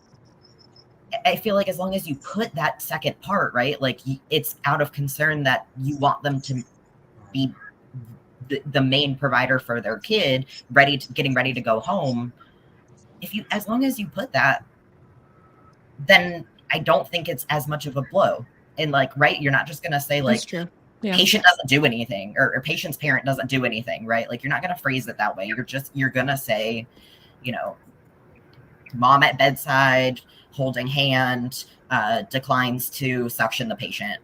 I feel like as long as you put that second part, right, like it's out of concern that you want them to be the main provider for their kid, getting ready to go home. As long as you put that, then I don't think it's as much of a blow. And like, right, you're not just going to say like, patient doesn't do anything, or patient's parent doesn't do anything, right? Like, you're not going to phrase it that way. You're going to say, mom at bedside, holding hand, declines to suction the patient.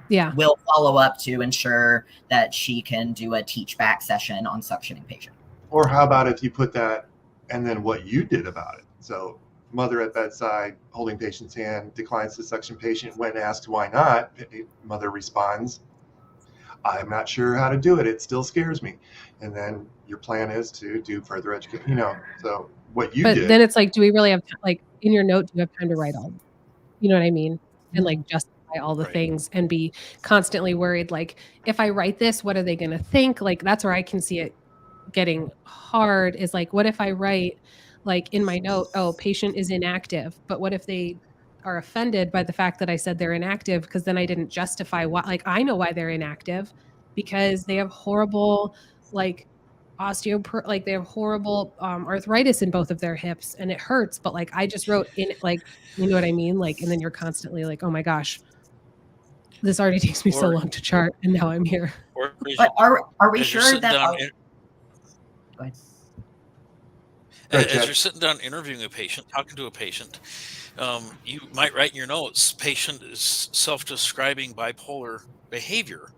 We'll follow up to ensure that she can do a teach back session on suctioning patient. Or how about if you put that and then what you did about it? So mother at bedside, holding patient's hand, declines to suction patient. When asked why not, mother responds, I'm not sure how to do it. It still scares me. And then your plan is to do further education, so what you did. But then it's like, do we really have, like, in your note, do you have time to write all, you know what I mean? And like justify all the things and be constantly worried. Like, if I write this, what are they going to think? Like, that's where I can see it getting hard, is like, what if I write like in my note, oh, patient is inactive, but what if they are offended by the fact that I said they're inactive, because then I didn't justify why. Like, I know why they're inactive, because they have horrible, like, like they have horrible arthritis in both of their hips and it hurts, but like I just wrote in, like, you know what I mean? Like, and then you're constantly like, oh my gosh, this already takes me so long to chart, and now I'm here. But are we sure that go ahead. As you're sitting down interviewing a patient, talking to a patient, you might write in your notes, patient is self-describing bipolar behavior.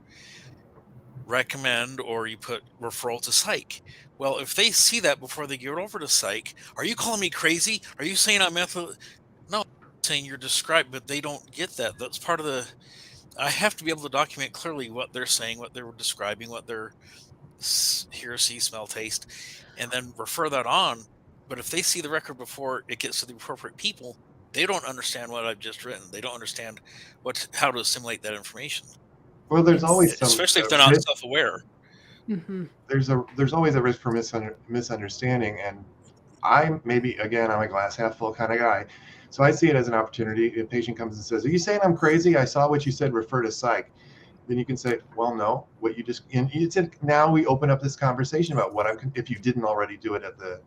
Recommend, or you put referral to psych. Well, if they see that before they get over to psych, are you calling me crazy? Are you saying I'm mental? No, I'm saying you're described, but they don't get that. That's part of I have to be able to document clearly what they're saying, what they're describing, what they're hear, see, smell, taste, and then refer that on. But if they see the record before it gets to the appropriate people, they don't understand what I've just written. They don't understand how to assimilate that information. Well, there's always especially if they're not self-aware. There's always a risk for misunderstanding, and I'm a glass half full kind of guy, so I see it as an opportunity. If a patient comes and says, "Are you saying I'm crazy? I saw what you said. Refer to psych." Then you can say, "Well, no. What you just," and you said, now we open up this conversation about if you didn't already do it at the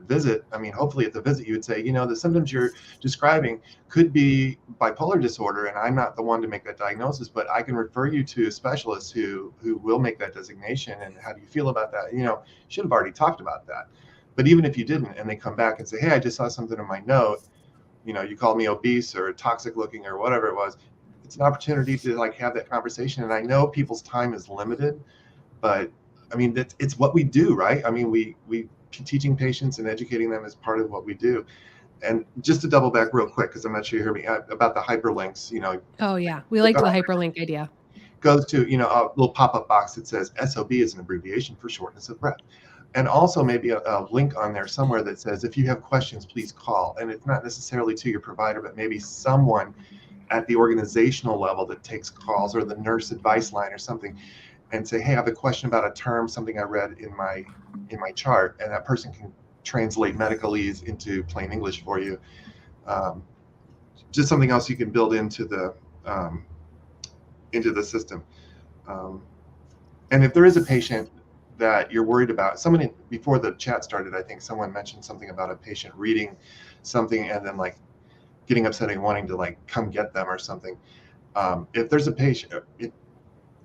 visit. I mean, hopefully at the visit you would say, the symptoms you're describing could be bipolar disorder, and I'm not the one to make that diagnosis, but I can refer you to a specialist who will make that designation. And how do you feel about that? Should have already talked about that. But even if you didn't, and they come back and say, hey, I just saw something in my note, you called me obese or toxic looking or whatever it was, it's an opportunity to like have that conversation. And I know people's time is limited, but I mean, it's what we do, right? I mean, we teaching patients and educating them is part of what we do. And just to double back real quick, because I'm not sure you hear me, about the hyperlinks, Oh yeah, we like the hyperlink idea. Goes to, a little pop-up box that says SOB is an abbreviation for shortness of breath. And also maybe a link on there somewhere that says, if you have questions, please call. And it's not necessarily to your provider, but maybe someone at the organizational level that takes calls, or the nurse advice line or something, and say, hey, I have a question about a term, something I read in my chart, and that person can translate medicalese into plain English for you. Just something else you can build into the system. And if there is a patient that you're worried about, before the chat started, I think someone mentioned something about a patient reading something and then like getting upset and wanting to like come get them or something. If there's a patient,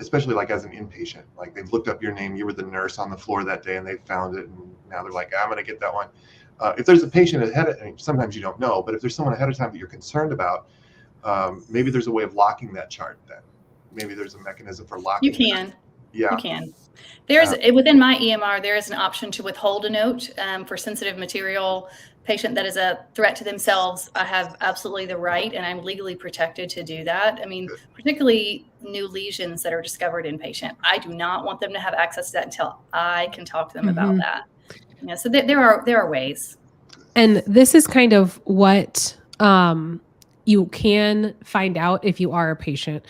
especially like as an inpatient, like they've looked up your name, you were the nurse on the floor that day and they found it, and now they're like, I'm going to get that one. If there's a patient ahead of, sometimes you don't know, but if there's someone ahead of time that you're concerned about, maybe there's a way of locking that chart then. Maybe there's a mechanism for locking. You can. Yeah. You can. There's within my EMR, there is an option to withhold a note for sensitive material. Patient that is a threat to themselves, I have absolutely the right, and I'm legally protected to do that. I mean, particularly new lesions that are discovered in patient. I do not want them to have access to that until I can talk to them about that. You know, so there are ways. And this is kind of what you can find out if you are a patient,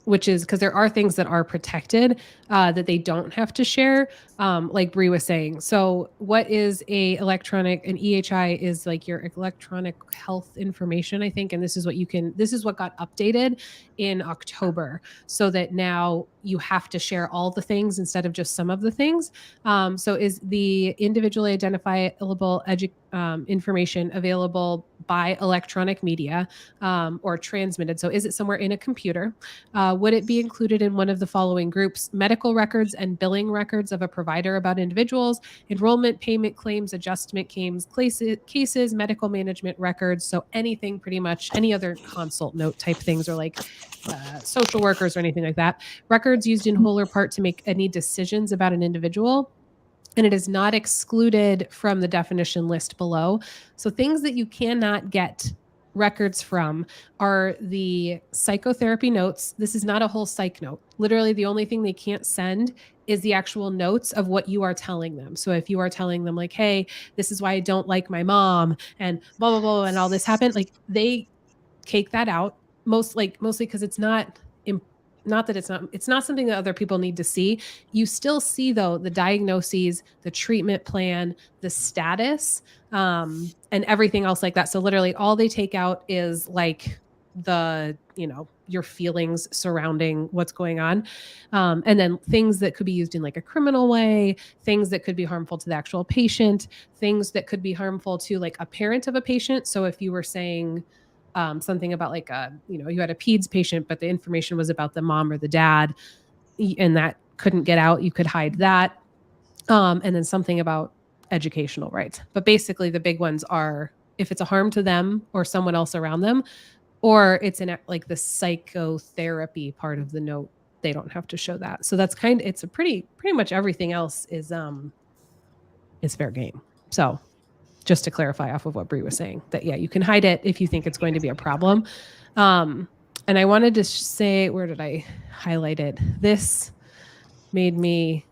which is because there are things that are protected that they don't have to share, like Bree was saying. So what is an EHI is like your electronic health information, I think. And this is what got updated in October, so that now you have to share all the things instead of just some of the things. So is the individually identifiable information available by electronic media or transmitted? So is it somewhere in a computer? Would it be included in one of the following groups: medical records and billing records of a provider about individuals, enrollment, payment claims, adjustment claims, cases, medical management records? So anything, pretty much any other consult note type things, or like social workers or anything like that. Records used in whole or part to make any decisions about an individual. And it is not excluded from the definition list below. So things that you cannot get records from are the psychotherapy notes. This is not a whole psych note. Literally, the only thing they can't send is the actual notes of what you are telling them. So if you are telling them like, hey, this is why I don't like my mom and blah, blah, blah, and all this happened, like they take that out mostly because it's not something that other people need to see. You still see though the diagnoses, the treatment plan, the status, and everything else like that. So literally all they take out is like your feelings surrounding what's going on. And then things that could be used in like a criminal way, things that could be harmful to the actual patient, things that could be harmful to like a parent of a patient. So if you were saying something about like you had a peds patient, but the information was about the mom or the dad, and that couldn't get out, you could hide that. And then something about educational rights. But basically the big ones are if it's a harm to them or someone else around them, or it's in like the psychotherapy part of the note, they don't have to show that. So that's it's a pretty much everything else is fair game. So just to clarify off of what Bree was saying, that, yeah, you can hide it if you think it's going to be a problem. And I wanted to say, where did I highlight it? This made me,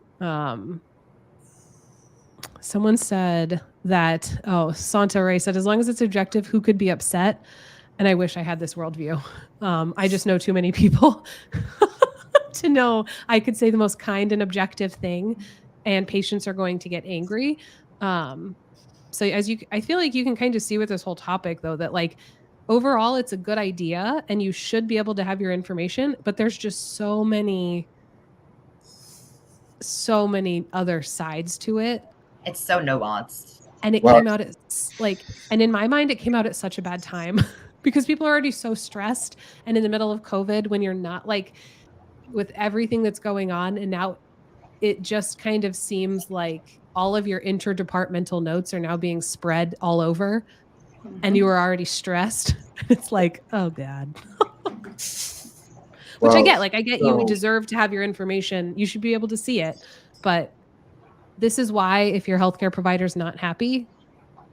someone said that, Santa Ray said, as long as it's objective, who could be upset? And I wish I had this worldview. I just know too many people to know I could say the most kind and objective thing and patients are going to get angry. So I feel like you can kind of see with this whole topic though, that like overall it's a good idea and you should be able to have your information, but there's just so many other sides to it. It's so nuanced. And it came out at and in my mind, it came out at such a bad time because people are already so stressed and in the middle of COVID when you're not like with everything that's going on. And now it just kind of seems like all of your interdepartmental notes are now being spread all over and you were already stressed. It's like, oh God. Which I get, you deserve to have your information. You should be able to see it. But this is why, if your healthcare provider is not happy,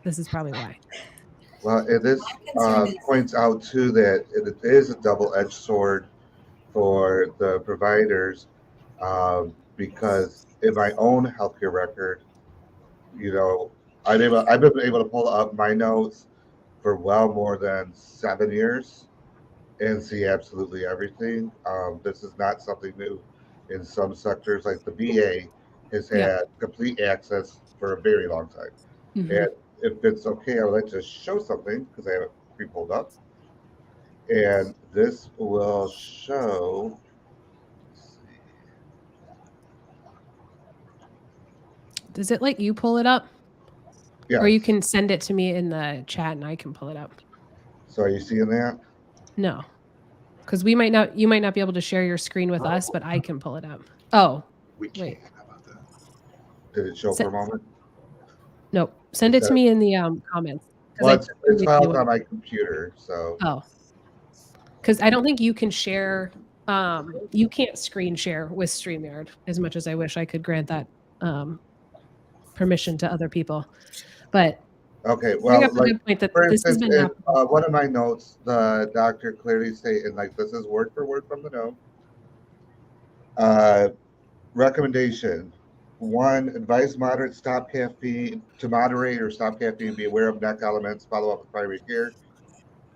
this is probably why. Well, this points out too that it is a double-edged sword for the providers because in my own healthcare record, I've been able to pull up my notes for well more than 7 years and see absolutely everything. This is not something new. In some sectors, like the VA, has had complete access for a very long time. Mm-hmm. And if it's okay, I would like to show something because I have it pre-pulled up. And this will show. Does it let you pull it up? Yeah. Or you can send it to me in the chat and I can pull it up. So are you seeing that? No. Because you might not be able to share your screen with us, but I can pull it up. Oh. We can't. How about that? Did it show for a moment? Nope. Send it to me in the comments. Well, it's filed on my computer, so. Oh. Because I don't think you can share, you can't screen share with StreamYard as much as I wish I could grant that permission to other people. But okay, bring well, up a good point that for this has instance, been in one of my notes, the doctor clearly stated, like this is word for word from the note. Recommendation: 1, advise moderate stop caffeine to moderate or stop caffeine. Be aware of neck elements. Follow up with primary care.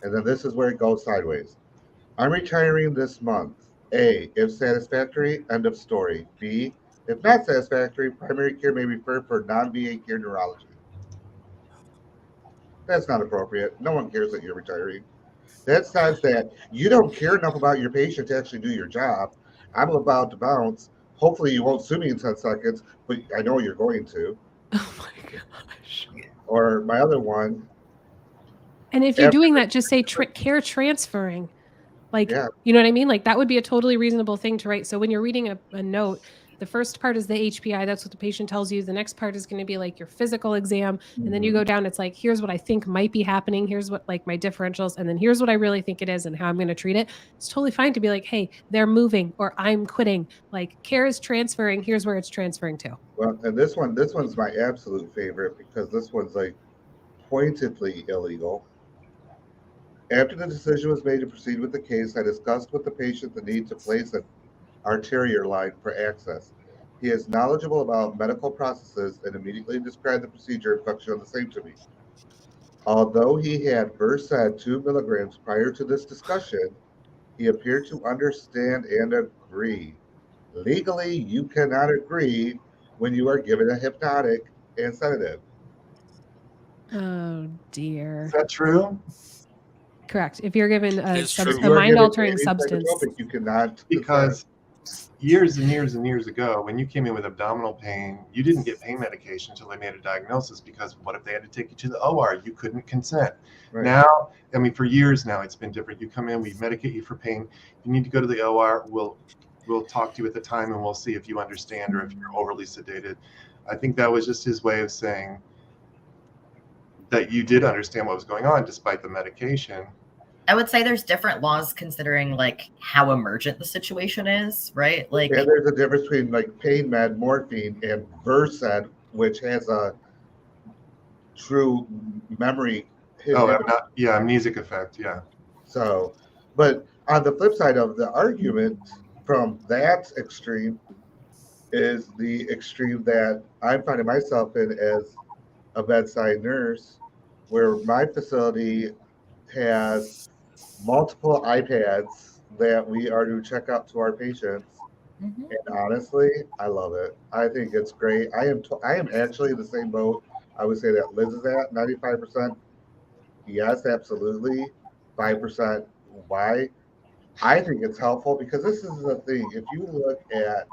And then this is where it goes sideways. I'm retiring this month. A, if satisfactory, end of story. B, if not satisfactory, primary care may refer for non-VA care neurology. That's not appropriate. No one cares that you're retiring. That says that you don't care enough about your patient to actually do your job. I'm about to bounce. Hopefully you won't sue me in 10 seconds, but I know you're going to. Oh my gosh. Or my other one. And if you're doing that, just say care transferring. Like, yeah. You know what I mean? Like that would be a totally reasonable thing to write. So when you're reading a note, the first part is the HPI. That's what the patient tells you. The next part is going to be like your physical exam. And then you go down, it's like, here's what I think might be happening. Here's what like my differentials. And then here's what I really think it is and how I'm going to treat it. It's totally fine to be like, hey, they're moving or I'm quitting. Like care is transferring. Here's where it's transferring to. Well, and this one's my absolute favorite because this one's like pointedly illegal. After the decision was made to proceed with the case, I discussed with the patient the need to place an arterial line for access. He is knowledgeable about medical processes and immediately described the procedure and function of the same to me. Although he had Versed 2 milligrams prior to this discussion, he appeared to understand and agree. Legally, you cannot agree when you are given a hypnotic and sedative. Oh dear. Is that true? Correct. If you're given a true. mind-altering substance. You cannot. Because years and years and years ago, when you came in with abdominal pain, you didn't get pain medication until they made a diagnosis because what if they had to take you to the OR? You couldn't consent. Right. Now, I mean, for years now, it's been different. You come in, we medicate you for pain. You need to go to the OR. We'll talk to you at the time and we'll see if you understand or if you're overly sedated. I think that was just his way of saying that you did understand what was going on despite the medication. I would say there's different laws considering like how emergent the situation is, right? Like, and there's a difference between like pain med, morphine, and Versed, which has a true memory. Amnesic effect, yeah. So, but on the flip side of the argument from that extreme is the extreme that I'm finding myself in as a bedside nurse, where my facility has multiple iPads that we are to check out to our patients. And honestly, I love it. I think it's great. I am actually in the same boat. I would say that Liz is at 95%. Yes, absolutely. 5% why? I think it's helpful because this is the thing. If you look at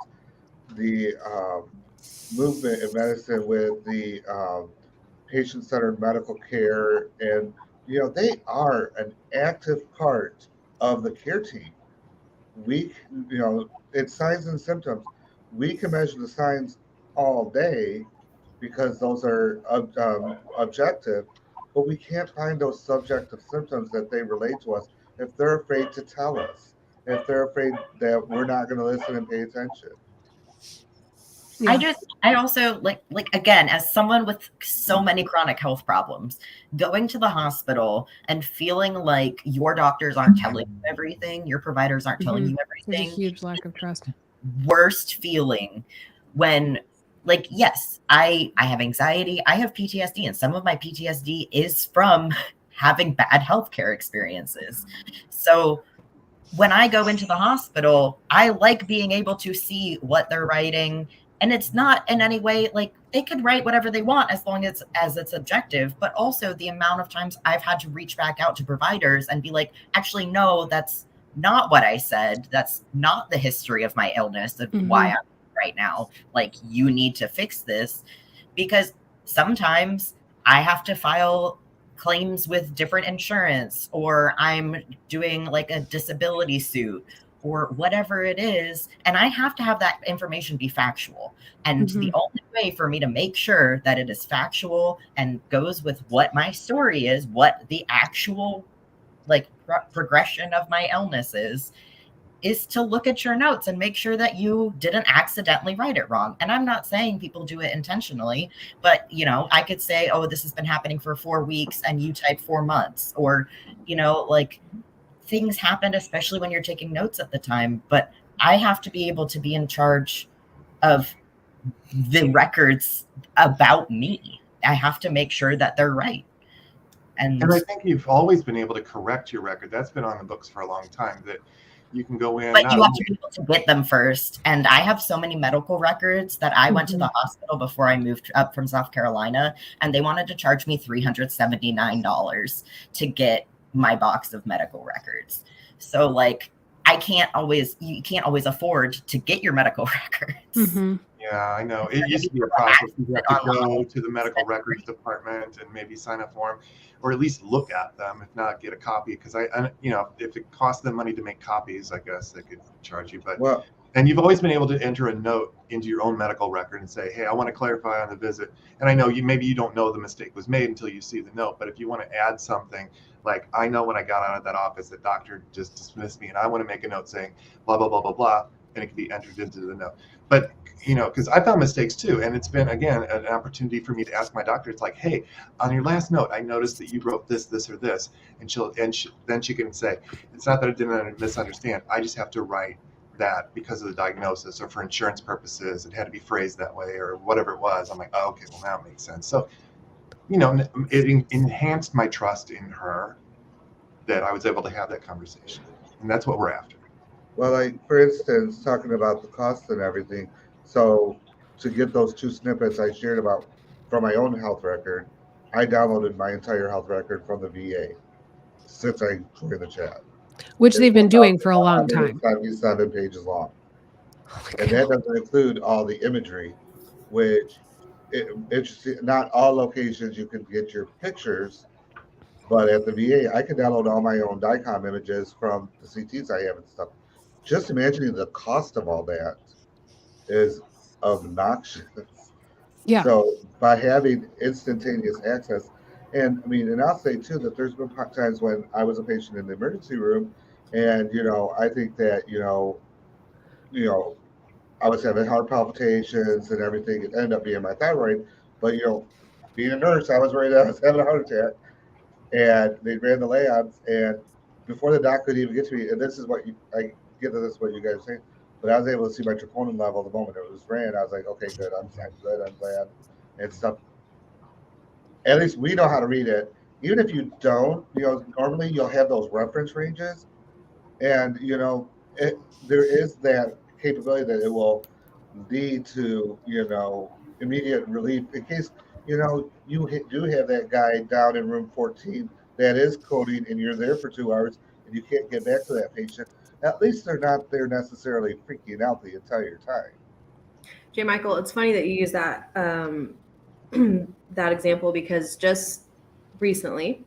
the movement in medicine with the patient-centered medical care, and they are an active part of the care team. We, it's signs and symptoms. We can measure the signs all day because those are objective, but we can't find those subjective symptoms that they relate to us if they're afraid to tell us, if they're afraid that we're not going to listen and pay attention. Yeah. I also like again, as someone with so many chronic health problems, going to the hospital and feeling like your doctors aren't telling you everything, your providers aren't telling you everything. There's a huge lack of trust. Worst feeling when, like, yes, I have anxiety, I have PTSD, and some of my PTSD is from having bad healthcare experiences. So when I go into the hospital, I like being able to see what they're writing. And it's not in any way like they could write whatever they want as long as it's objective, but also the amount of times I've had to reach back out to providers and be like, actually, no, that's not what I said. That's not the history of my illness of why I'm right now. Like, you need to fix this, because sometimes I have to file claims with different insurance, or I'm doing like a disability suit, or whatever it is. And I have to have that information be factual. And the only way for me to make sure that it is factual and goes with what my story is, what the actual like progression of my illness is to look at your notes and make sure that you didn't accidentally write it wrong. And I'm not saying people do it intentionally, but you know, I could say, oh, this has been happening for 4 weeks and you type 4 months, or, you know, like things happen, especially when you're taking notes at the time. But I have to be able to be in charge of the records about me. I have to make sure that they're right. And I think you've always been able to correct your record. That's been on the books for a long time, that you can go in. But you have to be able to get them first. And I have so many medical records that I went to the hospital before I moved up from South Carolina, and they wanted to charge me $379 to get my box of medical records. So like, you can't always afford to get your medical records. Yeah, I know. It used to be a process. You have to go to the medical records department and maybe sign up for them, or at least look at them, if not get a copy. Because I you know, if it costs them money to make copies, I guess they could charge you. But Well, and you've always been able to enter a note into your own medical record and say, hey, I want to clarify on the visit. And I know maybe you don't know the mistake was made until you see the note. But if you want to add something, like I know when I got out of that office, the doctor just dismissed me, and I want to make a note saying blah, blah, blah, blah, blah, and it can be entered into the note. But, you know, because I found mistakes too. And it's been, again, an opportunity for me to ask my doctor. It's like, hey, on your last note, I noticed that you wrote this, this, or this. And then she can say, it's not that I didn't misunderstand. I just have to write that because of the diagnosis, or for insurance purposes, it had to be phrased that way, or whatever it was. I'm like, oh, okay, well, now it makes sense. So, you know, it enhanced my trust in her that I was able to have that conversation. And that's what we're after. Well, like, for instance, talking about the cost and everything. So to get those 2 snippets I shared about from my own health record, I downloaded my entire health record from the VA since I joined the chat. Which they've been doing for a long time. 77 pages long. And that doesn't include all the imagery, which not all locations you can get your pictures, but at the VA, I can download all my own DICOM images from the CTs I have and stuff. Just imagining the cost of all that is obnoxious. Yeah. So by having instantaneous access, and I mean, and I'll say too that there's been times when I was a patient in the emergency room, and you know, I think that you know, I was having heart palpitations and everything. It ended up being my thyroid, but you know, being a nurse, I was worried that I was having a heart attack, and they ran the labs, and before the doc could even get to me, and this is what I get to this is what you guys are saying, but I was able to see my troponin level the moment it was ran. I was like, okay, good, I'm good, I'm glad, and stuff. At least we know how to read it. Even if you don't, you know, normally you'll have those reference ranges, and you know, there is that capability that it will lead to, you know, immediate relief in case, you know, you do have that guy down in room 14 that is coding and you're there for 2 hours and you can't get back to that patient. At least they're not there necessarily freaking out the entire time. J. Michael, it's funny that you use that that example, because just recently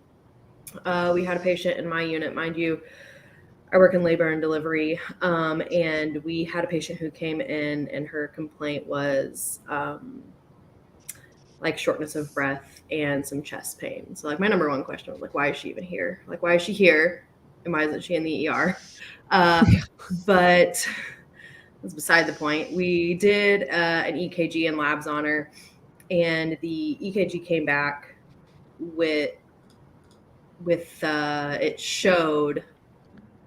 we had a patient in my unit. Mind you, I work in labor and delivery, and we had a patient who came in and her complaint was like shortness of breath and some chest pain. So like my number one question was like, why is she even here? Like, why is she here? And why isn't she in the ER? But that's beside the point. We did an EKG and labs on her, and the EKG came back with it showed,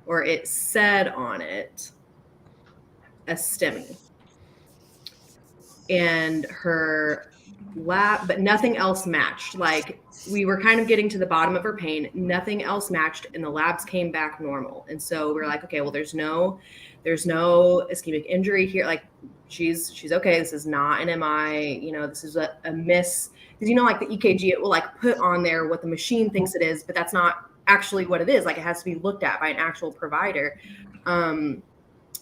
or it said on it, a STEMI. And her lab, but nothing else matched. Like, we were kind of getting to the bottom of her pain. Nothing else matched, and the labs came back normal. And so we were like, okay, well, there's no ischemic injury here. Like, she's okay. This is not an MI. You know, this is a miss. Because, you know, like the EKG, it will like put on there what the machine thinks it is, but that's not actually what it is. Like, it has to be looked at by an actual provider.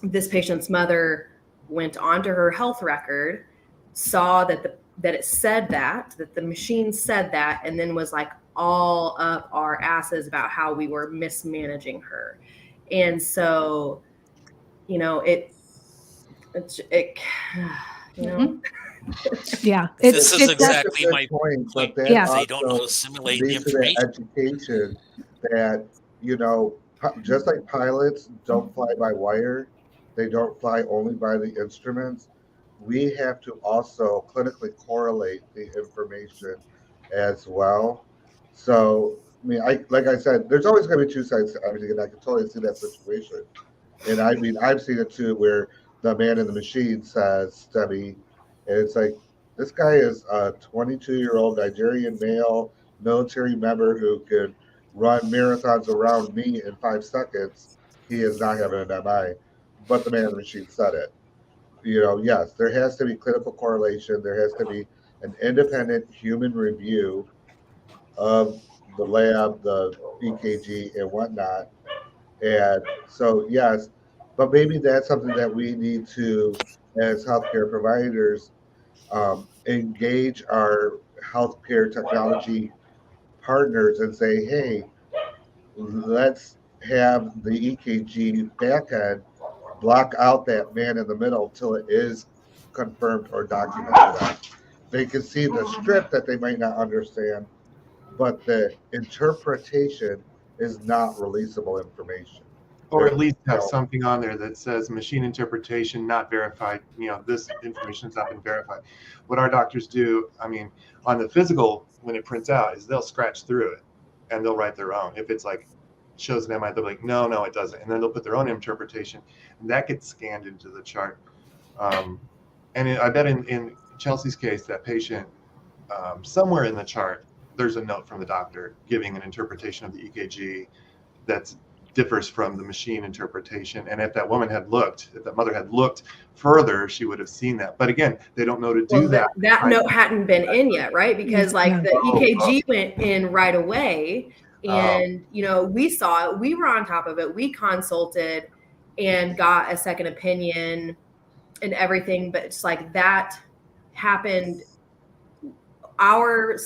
This patient's mother went onto her health record, saw that it said that the machine said that, and then was like all up our asses about how we were mismanaging her. And so you know, it you know. Yeah, This is it's exactly my point, point. but that They don't know how also to assimilate the leads to that information. education that, you know, just like pilots don't fly by wire, they don't fly only by the instruments. We have to also clinically correlate the information as well. So, I mean, like I said, there's always going to be two sides to everything, and I can totally see that situation. And I mean, I've seen it too, where the man in the machine says "Stubby," and it's like, this guy is a 22-year-old Nigerian male military member who could run marathons around me in 5 seconds. He is not having an MI, but the man in the machine said it. You know, yes, there has to be clinical correlation. There has to be an independent human review of the lab, the EKG, and whatnot. And so, yes, but maybe that's something that we need to, as healthcare providers, engage our healthcare technology partners and say, hey, let's have the EKG backend block out that man in the middle till it is confirmed or documented. They can see the strip that they might not understand, but the interpretation is not releasable information. Or at least have something on there that says machine interpretation not verified. You know, this information has not been verified. What our doctors do, I mean, on the physical, when it prints out, is they'll scratch through it and they'll write their own. If it's like shows an MI, they'll be like, no, it doesn't. And then they'll put their own interpretation, and that gets scanned into the chart. I bet in Chelsea's case, that patient, somewhere in the chart, there's a note from the doctor giving an interpretation of the EKG that's differs from the machine interpretation. And if that woman had looked, if that mother had looked further, she would have seen that. But again, they don't know to do that. That note hadn't been in yet, right? Because like the EKG went in right away, and you know, we saw it, we were on top of it, we consulted and got a second opinion and everything, but it's like that happened. Our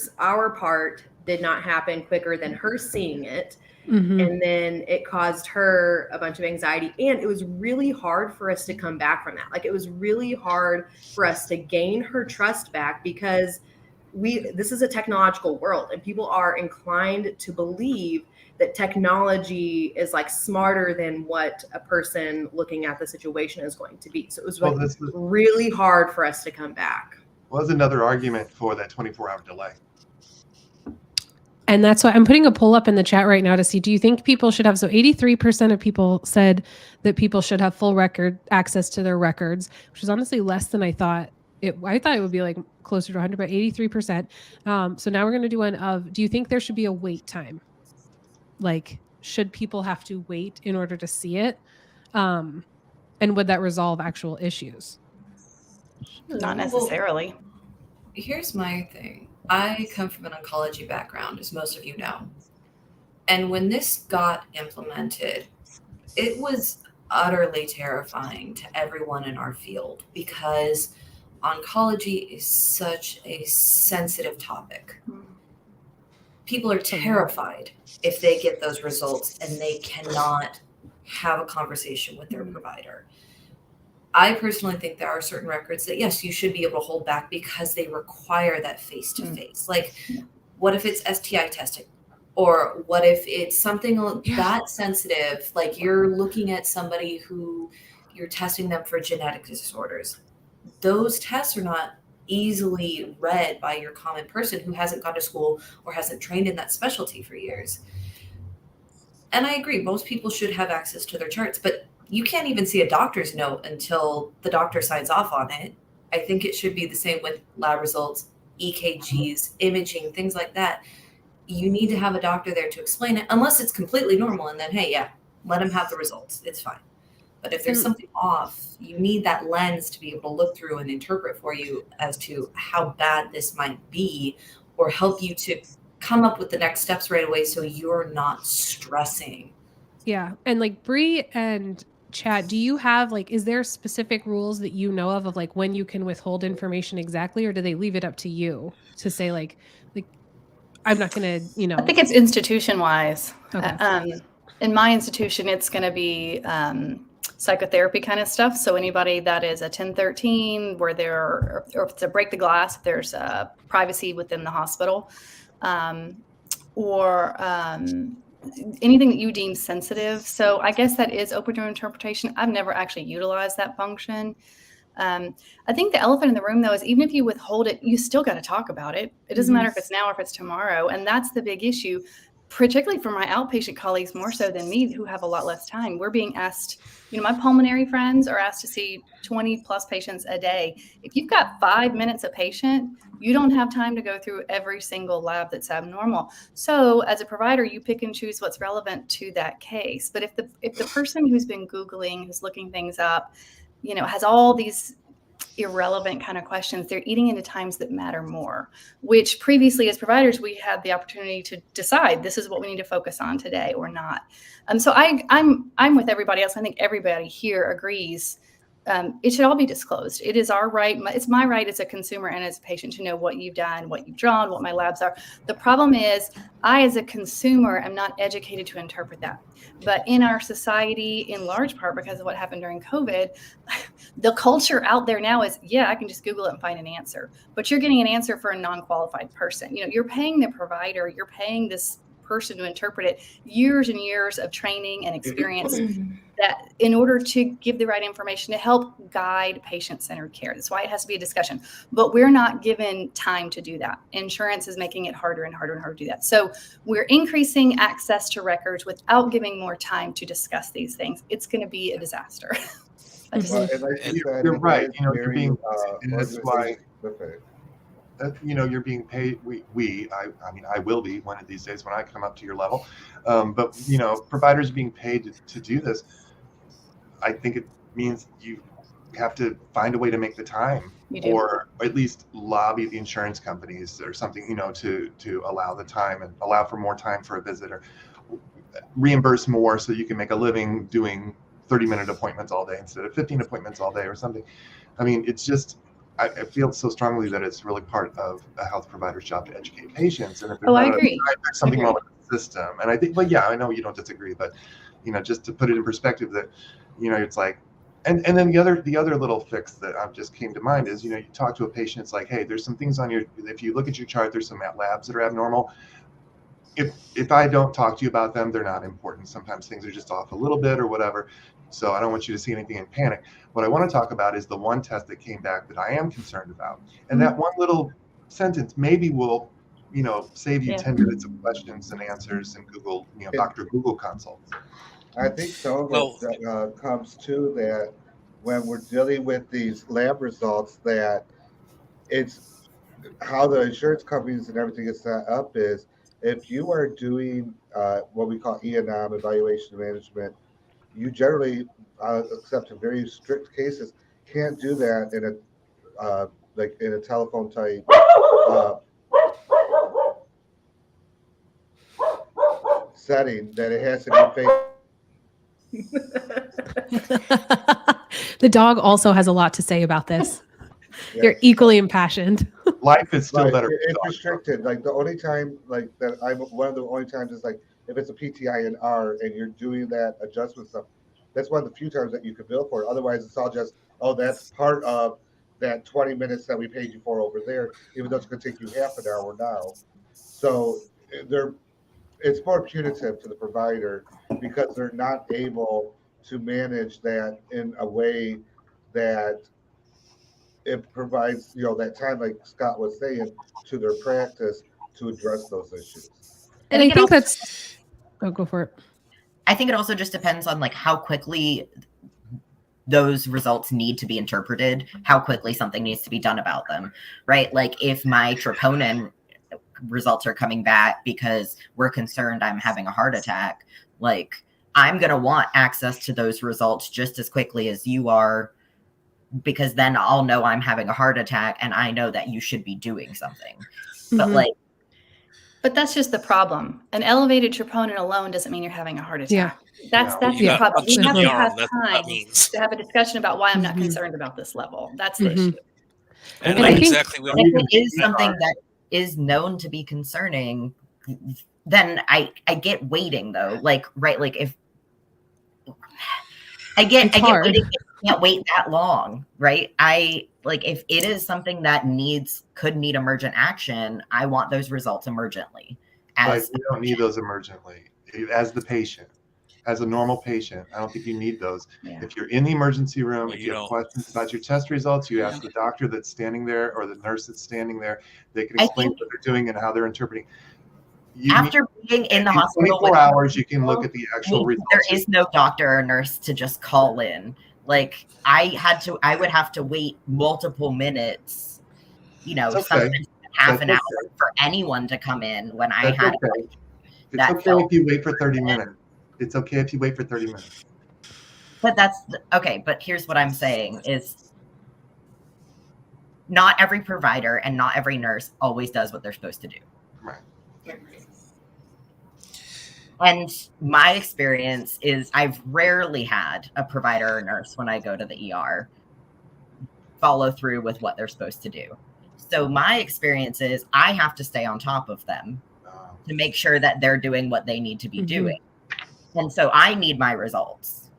part did not happen quicker than her seeing it. Mm-hmm. And then it caused her a bunch of anxiety. And it was really hard for us to come back from that. Like, it was really hard for us to gain her trust back, because this is a technological world, and people are inclined to believe that technology is like smarter than what a person looking at the situation is going to be. So it was really hard for us to come back. Was another argument for that 24-hour delay. And that's why I'm putting a poll up in the chat right now to see, do you think people should have, so 83% of people said that people should have full record access to their records, which is honestly less than I thought. I thought it would be like closer to 100, but 83%. So now we're going to do one of, do you think there should be a wait time? Like, should people have to wait in order to see it? And would that resolve actual issues? Not necessarily. Well, here's my thing. I come from an oncology background, as most of you know. And when this got implemented, it was utterly terrifying to everyone in our field, because oncology is such a sensitive topic. People are terrified if they get those results and they cannot have a conversation with their provider. I personally think there are certain records that, yes, you should be able to hold back because they require that face-to-face. Like, what if it's STI testing? Or what if it's something that sensitive, like you're looking at somebody who you're testing them for genetic disorders? Those tests are not easily read by your common person who hasn't gone to school or hasn't trained in that specialty for years. And I agree, most people should have access to their charts, but you can't even see a doctor's note until the doctor signs off on it. I think it should be the same with lab results, EKGs, imaging, things like that. You need to have a doctor there to explain it, unless it's completely normal. And then, hey, yeah, let him have the results. It's fine. But if there's something off, you need that lens to be able to look through and interpret for you as to how bad this might be, or help you to come up with the next steps right away so you're not stressing. Yeah. And like Bree and Chad, do you have, like, is there specific rules that you know of like when you can withhold information exactly, or do they leave it up to you to say like I'm not going to, I think it's institution wise. Okay. In my institution, it's going to be psychotherapy kind of stuff. So anybody that is a 1013 where or if it's a break the glass, if there's privacy within the hospital, or anything that you deem sensitive. So I guess that is open to interpretation. I've never actually utilized that function. I think the elephant in the room, though, is even if you withhold it, you still got to talk about it. It doesn't matter if it's now or if it's tomorrow. And that's the big issue, particularly for my outpatient colleagues, more so than me, who have a lot less time. We're being asked, my pulmonary friends are asked to see 20 plus patients a day. If you've got 5 minutes a patient, you don't have time to go through every single lab that's abnormal. So as a provider, you pick and choose what's relevant to that case. But if the person who's been Googling, who's looking things up, has all these irrelevant kind of questions, they're eating into times that matter more, which previously as providers, we had the opportunity to decide this is what we need to focus on today or not. So I'm with everybody else. I think everybody here agrees. It should all be disclosed. It is our right. It's my right as a consumer and as a patient to know what you've done, what you've drawn, what my labs are. The problem is I, as a consumer, am not educated to interpret that. But in our society, in large part because of what happened during COVID, the culture out there now is, I can just Google it and find an answer. But you're getting an answer for a non-qualified person. You're paying the provider, you're paying this person to interpret it, years and years of training and experience that in order to give the right information to help guide patient-centered care. That's why it has to be a discussion. But we're not given time to do that. Insurance is making it harder and harder and harder to do that. So we're increasing access to records without giving more time to discuss these things. It's going to be a disaster. You're right. You're being, and that's why. You're being paid. I will be one of these days when I come up to your level. But providers being paid to do this, I think it means you have to find a way to make the time, or at least lobby the insurance companies or something, to allow the time and allow for more time for a visit, or reimburse more so you can make a living doing 30-minute appointments all day instead of 15 appointments all day or something. I mean, it's just. I feel so strongly that it's really part of a health provider's job to educate patients. And if I agree. There's something wrong with the system. And I think, I know you don't disagree, but just to put it in perspective, that it's like, and then the other little fix that just came to mind is, you talk to a patient, it's like, hey, there's some things on if you look at your chart, there's some labs that are abnormal. If I don't talk to you about them, they're not important. Sometimes things are just off a little bit or whatever. So I don't want you to see anything and panic. What I want to talk about is the one test that came back that I am concerned about. And that one little sentence maybe will, save you 10 minutes of questions and answers and Google, Dr. Google consults. I think some of it comes to that when we're dealing with these lab results, that it's how the insurance companies and everything is set up is, if you are doing what we call E&M, evaluation management, you generally, except in very strict cases, can't do that in a telephone type setting. That it has to be The dog also has a lot to say about this. Yes. They're equally impassioned. Life is still better. It's restricted. Like the only time, one of the only times is like if it's a PTI and R and you're doing that adjustment stuff. That's one of the few times that you could bill for it. Otherwise, it's all just, that's part of that 20 minutes that we paid you for over there, even though it's going to take you half an hour now. So it's more punitive to the provider because they're not able to manage that in a way that it provides, that time, like Scott was saying, to their practice to address those issues. And I think that's, go for it. I think it also just depends on how quickly those results need to be interpreted, how quickly something needs to be done about them, right? Like if my troponin results are coming back because we're concerned I'm having a heart attack, I'm going to want access to those results just as quickly as you are, because then I'll know I'm having a heart attack and I know that you should be doing something. But But that's just the problem. An elevated troponin alone doesn't mean you're having a heart attack. Yeah. That's the problem. We have to have time means. to have a discussion about why I'm not concerned about this level. That's the issue. And I think exactly what if it is something that is known to be concerning, then I get waiting though. If I get hard. waiting. I can't wait that long, right? If it is something that could need emergent action, I want those results emergently. But you don't need those emergently. As the patient, as a normal patient, I don't think you need those. Yeah. If you're in the emergency room, Well, if you you have don't. questions about your test results, you ask the doctor that's standing there or the nurse that's standing there. They can explain what they're doing and how they're interpreting. After being in the hospital 24 hours, you can look at the actual results. There is no doctor or nurse to just call in. Like I would have to wait multiple minutes, sometimes half an hour for anyone to come in when I had. Okay. It's okay if you wait for 30 minutes. It's okay if you wait for 30 minutes. But that's okay. But here's what I'm saying is not every provider and not every nurse always does what they're supposed to do. Right. And my experience is I've rarely had a provider or nurse when I go to the ER follow through with what they're supposed to do. So my experience is I have to stay on top of them to make sure that they're doing what they need to be doing. And so I need my results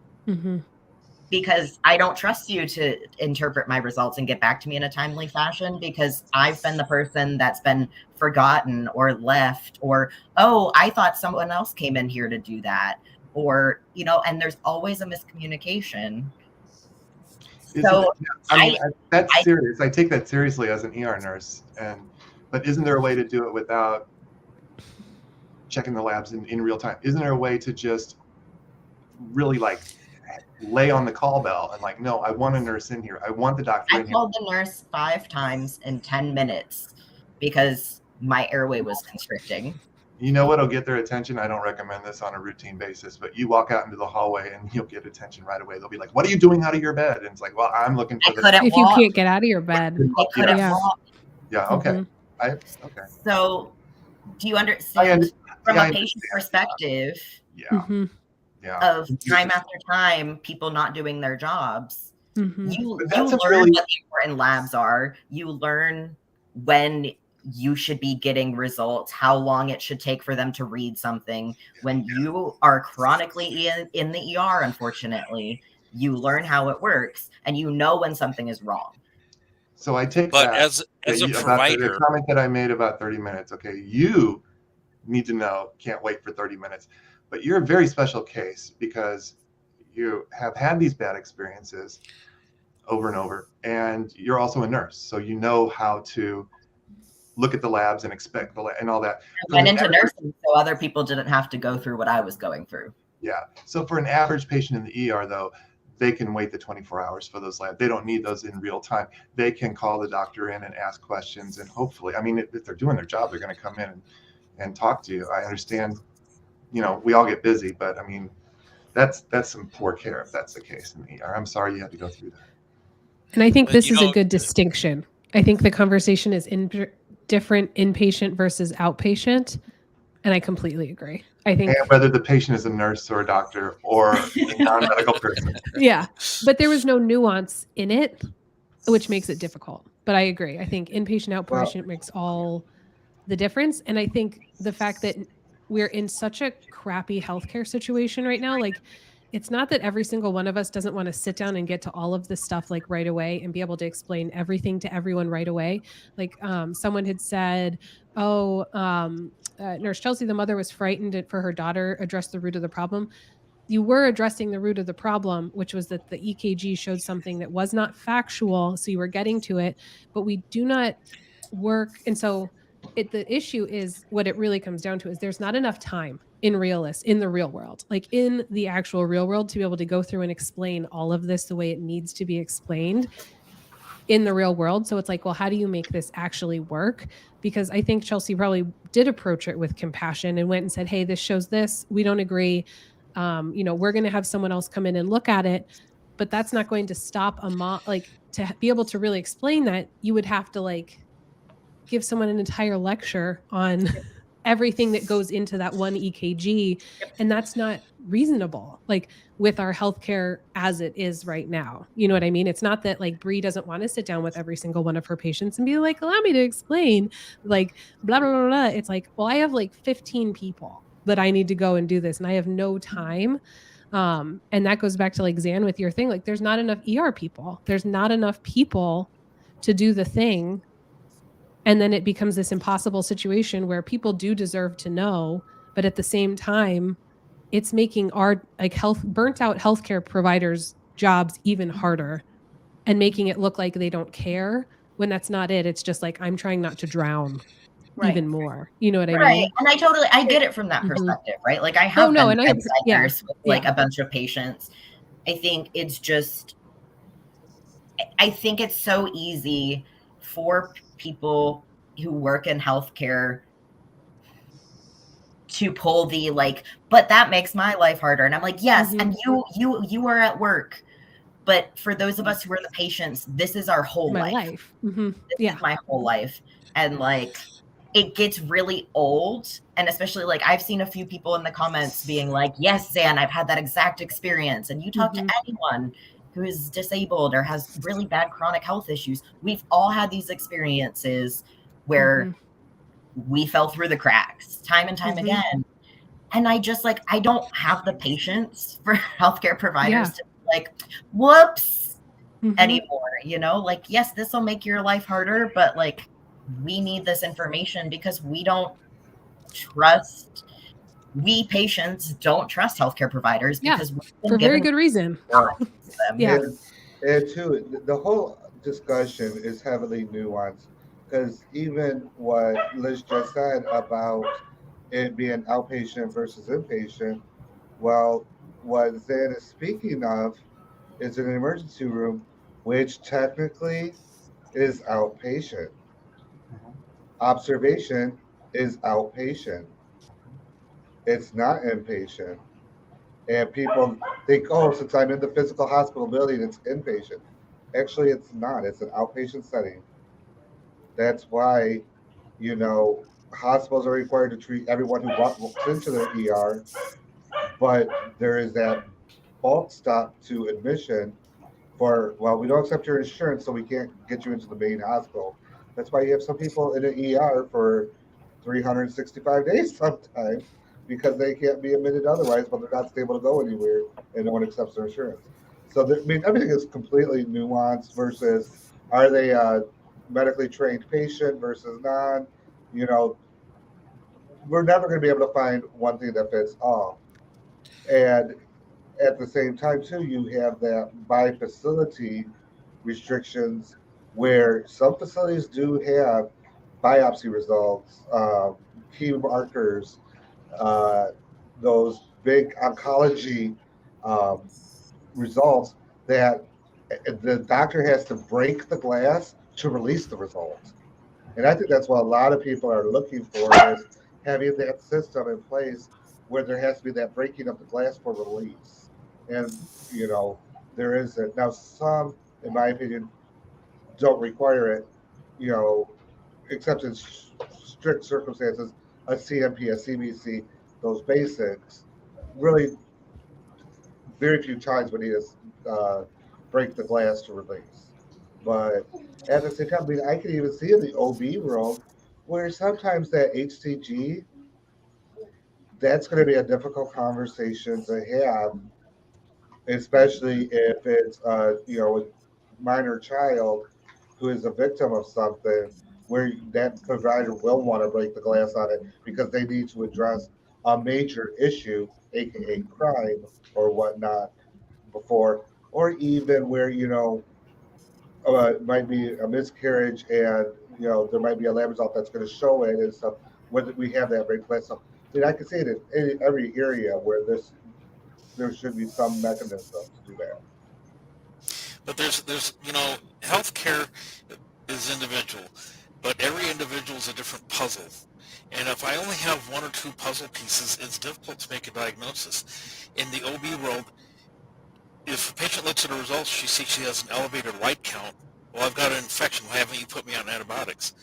because I don't trust you to interpret my results and get back to me in a timely fashion because I've been the person that's been forgotten or left or, oh, I thought someone else came in here to do that. Or, and there's always a miscommunication. So that's serious. I take that seriously as an ER nurse. But isn't there a way to do it without checking the labs in real time? Isn't there a way to just really lay on the call bell and no, I want a nurse in here. I want the doctor in here. I called the nurse 5 times in 10 minutes because my airway was constricting. You know what'll get their attention? I don't recommend this on a routine basis, but you walk out into the hallway and you'll get attention right away. They'll be like, what are you doing out of your bed? And it's like, well, I'm looking for if you can't get out of your bed. I couldn't walk. Yeah, okay. Okay. So do you understand from a patient perspective of time after time, people not doing their jobs? You learn what the important labs are. You learn when you should be getting results, how long it should take for them to read something. When you are chronically in the ER, unfortunately, you learn how it works and you know when something is wrong. So I take but that as a provider, the comment that I made about 30 minutes. Okay, you need to know, can't wait for 30 minutes. But you're a very special case because you have had these bad experiences over and over, and you're also a nurse, so you know how to look at the labs and expect and all that. I went into nursing so other people didn't have to go through what I was going through. Yeah. So for an average patient in the ER, though, they can wait the 24 hours for those labs. They don't need those in real time. They can call the doctor in and ask questions, and hopefully, if they're doing their job, they're going to come in and talk to you. I understand, we all get busy, but that's some poor care if that's the case in the ER. I'm sorry you had to go through that. And I think this is a good distinction. I think the conversation is different inpatient versus outpatient. And I completely agree. I think whether the patient is a nurse or a doctor or a non-medical person. Yeah. But there was no nuance in it, which makes it difficult. But I agree. I think inpatient, outpatient makes all the difference. And I think the fact that we're in such a crappy healthcare situation right now, it's not that every single one of us doesn't want to sit down and get to all of this stuff right away and be able to explain everything to everyone right away. Someone had said, Nurse Chelsey, the mother was frightened for her daughter addressed the root of the problem. You were addressing the root of the problem, which was that the EKG showed something that was not factual. So you were getting to it, but we do not work. And so the issue is what it really comes down to is there's not enough time in the real world, in the actual real world, to be able to go through and explain all of this the way it needs to be explained in the real world. So it's well, how do you make this actually work? Because I think Chelsey probably did approach it with compassion and went and said, hey, this shows this. We don't agree. We're going to have someone else come in and look at it, but that's not going to stop to be able to really explain that. You would have to give someone an entire lecture on everything that goes into that one EKG. And that's not reasonable, with our healthcare as it is right now. You know what I mean? It's not that Bree doesn't want to sit down with every single one of her patients and be allow me to explain, blah, blah, blah, blah. It's well, I have 15 people that I need to go and do this and I have no time. And that goes back to like Zan with your thing. Like there's not enough ER people. There's not enough people to do the thing. And then it becomes this impossible situation where people do deserve to know, but at the same time, it's making our like burnt out healthcare providers' jobs even harder and making it look like they don't care when that's not it. It's just like I'm trying not to drown even more. You know what I mean? And I get it from that perspective, right? Like I Oh have no, been and I nurse with like a bunch of patients. I think it's just, I think it's so easy for people who work in healthcare to pull the like, but that makes my life harder. And I'm like, yes, and you are at work. But for those of us who are the patients, this is our whole life. This is my whole life. And like, it gets really old. And especially like, I've seen a few people in the comments being like, yes, Zan, I've had that exact experience. And you talk to anyone who is disabled or has really bad chronic health issues. We've all had these experiences where we fell through the cracks time and time again. And I just like, I don't have the patience for healthcare providers to be like, whoops, anymore, you know, like, yes, this will make your life harder, but like, we need this information because we patients don't trust healthcare providers because for very good reason. And too, the whole discussion is heavily nuanced because even what Liz just said about it being outpatient versus inpatient, well, what Zan is speaking of is an emergency room, which technically is outpatient. Observation is outpatient. It's not inpatient. And people think, oh, since I'm in the physical hospital building, it's inpatient. Actually, it's not. It's an outpatient setting. That's why, you know, hospitals are required to treat everyone who walks into the ER, but there is that bulk stop to admission for, well, we don't accept your insurance, so we can't get you into the main hospital. That's why you have some people in an ER for 365 days sometimes because they can't be admitted otherwise, but they're not stable to go anywhere and no one accepts their insurance. So, I mean, everything is completely nuanced versus are they a medically trained patient versus non? You know, we're never going to be able to find one thing that fits all. And at the same time, too, you have that by facility restrictions where some facilities do have biopsy results, key markers, those big oncology results that the doctor has to break the glass to release the results. And I think that's what a lot of people are looking for is having that system in place where there has to be that breaking of the glass for release. And, you know, there is it. Now, some, in my opinion, don't require it, you know, except in strict circumstances, a CMP, a CBC, those basics. Really, very few times we need to break the glass to release. But at the same time, I mean, I can even see in the OB world where sometimes that HCG, that's going to be a difficult conversation to have, especially if it's you know, a minor child who is a victim of something where that provider will want to break the glass on it because they need to address a major issue, aka crime or whatnot, before, or even where, you know, it might be a miscarriage and, you know, there might be a lab result that's going to show it and stuff, whether we have that break glass. So, I mean, I can see it in every area where there should be some mechanism to do that. But there's you know, healthcare is individual, but every individual is a different puzzle. And if I only have one or two puzzle pieces, it's difficult to make a diagnosis. In the OB world, if a patient looks at her results, she sees she has an elevated white count. Well, I've got an infection. Why haven't you put me on antibiotics?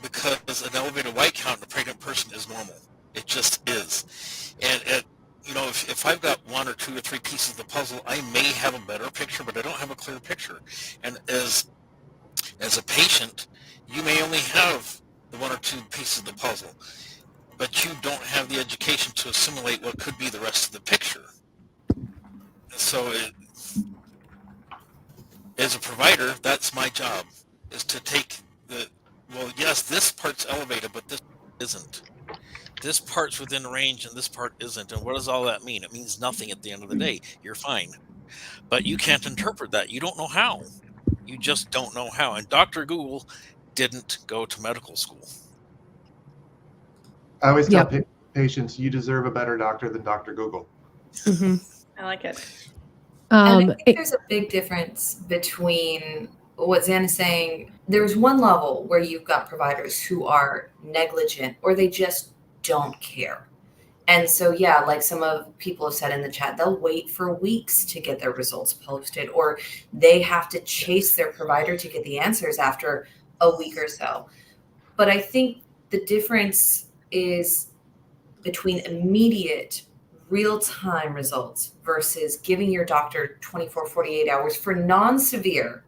Because an elevated white count in a pregnant person is normal. It just is. And you know, if I've got one or two or three pieces of the puzzle, I may have a better picture, but I don't have a clear picture. And as a patient, you may only have the one or two pieces of the puzzle. but you don't have the education to assimilate what could be the rest of the picture. So as a provider, that's my job, is to take well, yes, this part's elevated, but this isn't. This part's within range and this part isn't. And what does all that mean? It means nothing at the end of the day. You're fine. But you can't interpret that. You don't know how. You just don't know how. And Dr. Google didn't go to medical school. I always tell patients, you deserve a better doctor than Dr. Google. I like it. And I think there's a big difference between what Zan is saying. There's one level where you've got providers who are negligent or they just don't care. And so, yeah, like some of people have said in the chat, they'll wait for weeks to get their results posted, or they have to chase their provider to get the answers after a week or so. But I think the difference is between immediate real-time results versus giving your doctor 24, 48 hours for non-severe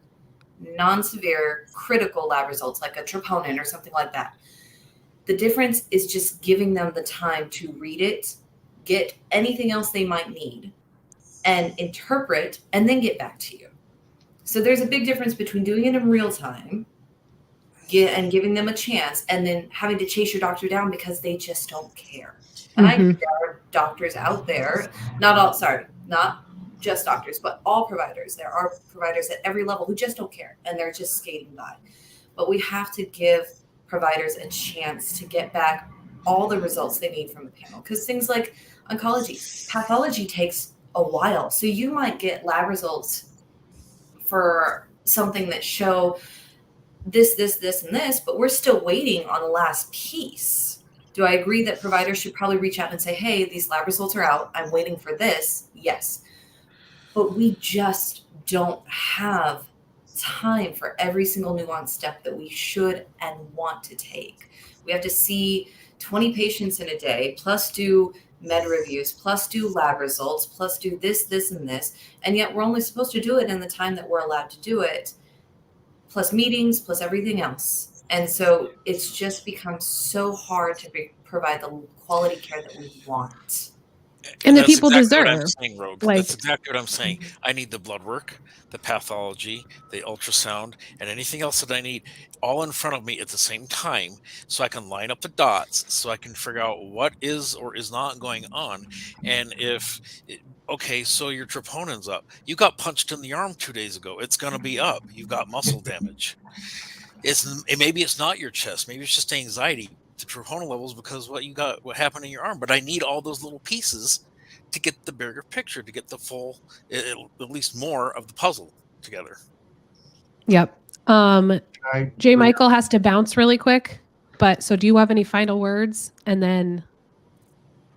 critical lab results like a troponin or something like that. The difference is just giving them the time to read it, get anything else they might need, and interpret, and then get back to you. So there's a big difference between doing it in real time and giving them a chance, and then having to chase your doctor down because they just don't care. And I think there are doctors out there, not just doctors, but all providers. There are providers at every level who just don't care, and they're just skating by. But we have to give providers a chance to get back all the results they need from the panel. Because things like oncology, pathology takes a while. So you might get lab results for something that show this, and this, but we're still waiting on the last piece. Do I agree that providers should probably reach out and say, hey, these lab results are out. I'm waiting for this. Yes. But we just don't have time for every single nuanced step that we should and want to take. We have to see 20 patients in a day, plus do med reviews, plus do lab results, plus do this, and this. And yet we're only supposed to do it in the time that we're allowed to do it, plus meetings, plus everything else. And so it's just become so hard to provide the quality care that we want. And that people exactly deserve. What I'm saying, Rogue. That's exactly what I'm saying. I need the blood work, the pathology, the ultrasound, and anything else that I need all in front of me at the same time, so I can line up the dots, so I can figure out what is or is not going on. And okay, so your troponin's up. You got punched in the arm 2 days ago. It's going to be up. You've got muscle damage. Maybe it's not your chest. Maybe it's just anxiety. The troponin levels because what happened in your arm. But I need all those little pieces to get the bigger picture, to get the full, at least more of the puzzle together. Yep. J. Michael has to bounce really quick, but so do you have any final words? And then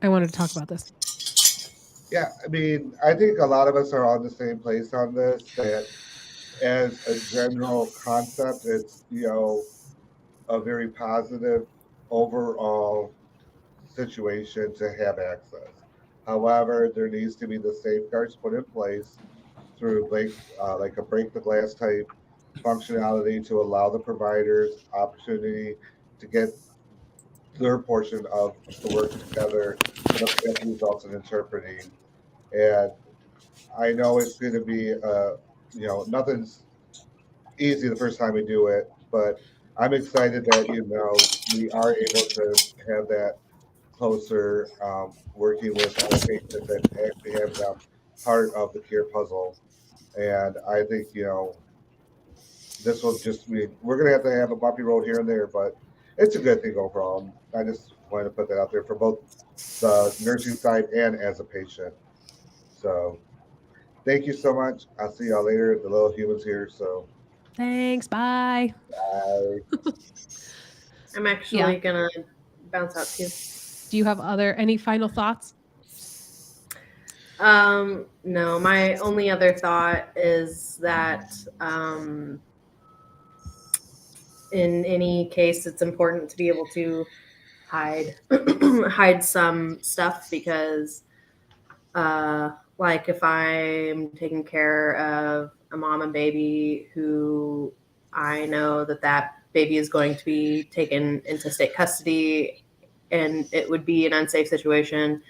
I wanted to talk about this. Yeah, I mean, I think a lot of us are on the same place on this, that as a general concept, it's, a very positive overall situation to have access. However, there needs to be the safeguards put in place through like a break the glass type functionality to allow the providers opportunity to get their portion of the work together to get results in interpreting. And I know it's going to be, nothing's easy the first time we do it, but I'm excited that, we are able to have that closer working with our patients and actually have them part of the care puzzle. And I think, this will just be, we're going to have a bumpy road here and there, but it's a good thing overall. I just wanted to put that out there for both the nursing side and as a patient. So thank you so much. I'll see y'all later. The little humans here. So thanks. Bye. Bye. I'm actually gonna bounce out too. Do you have any final thoughts? No, my only other thought is that in any case, it's important to be able to hide some stuff, because like if I'm taking care of a mom and baby who I know that baby is going to be taken into state custody and it would be an unsafe situation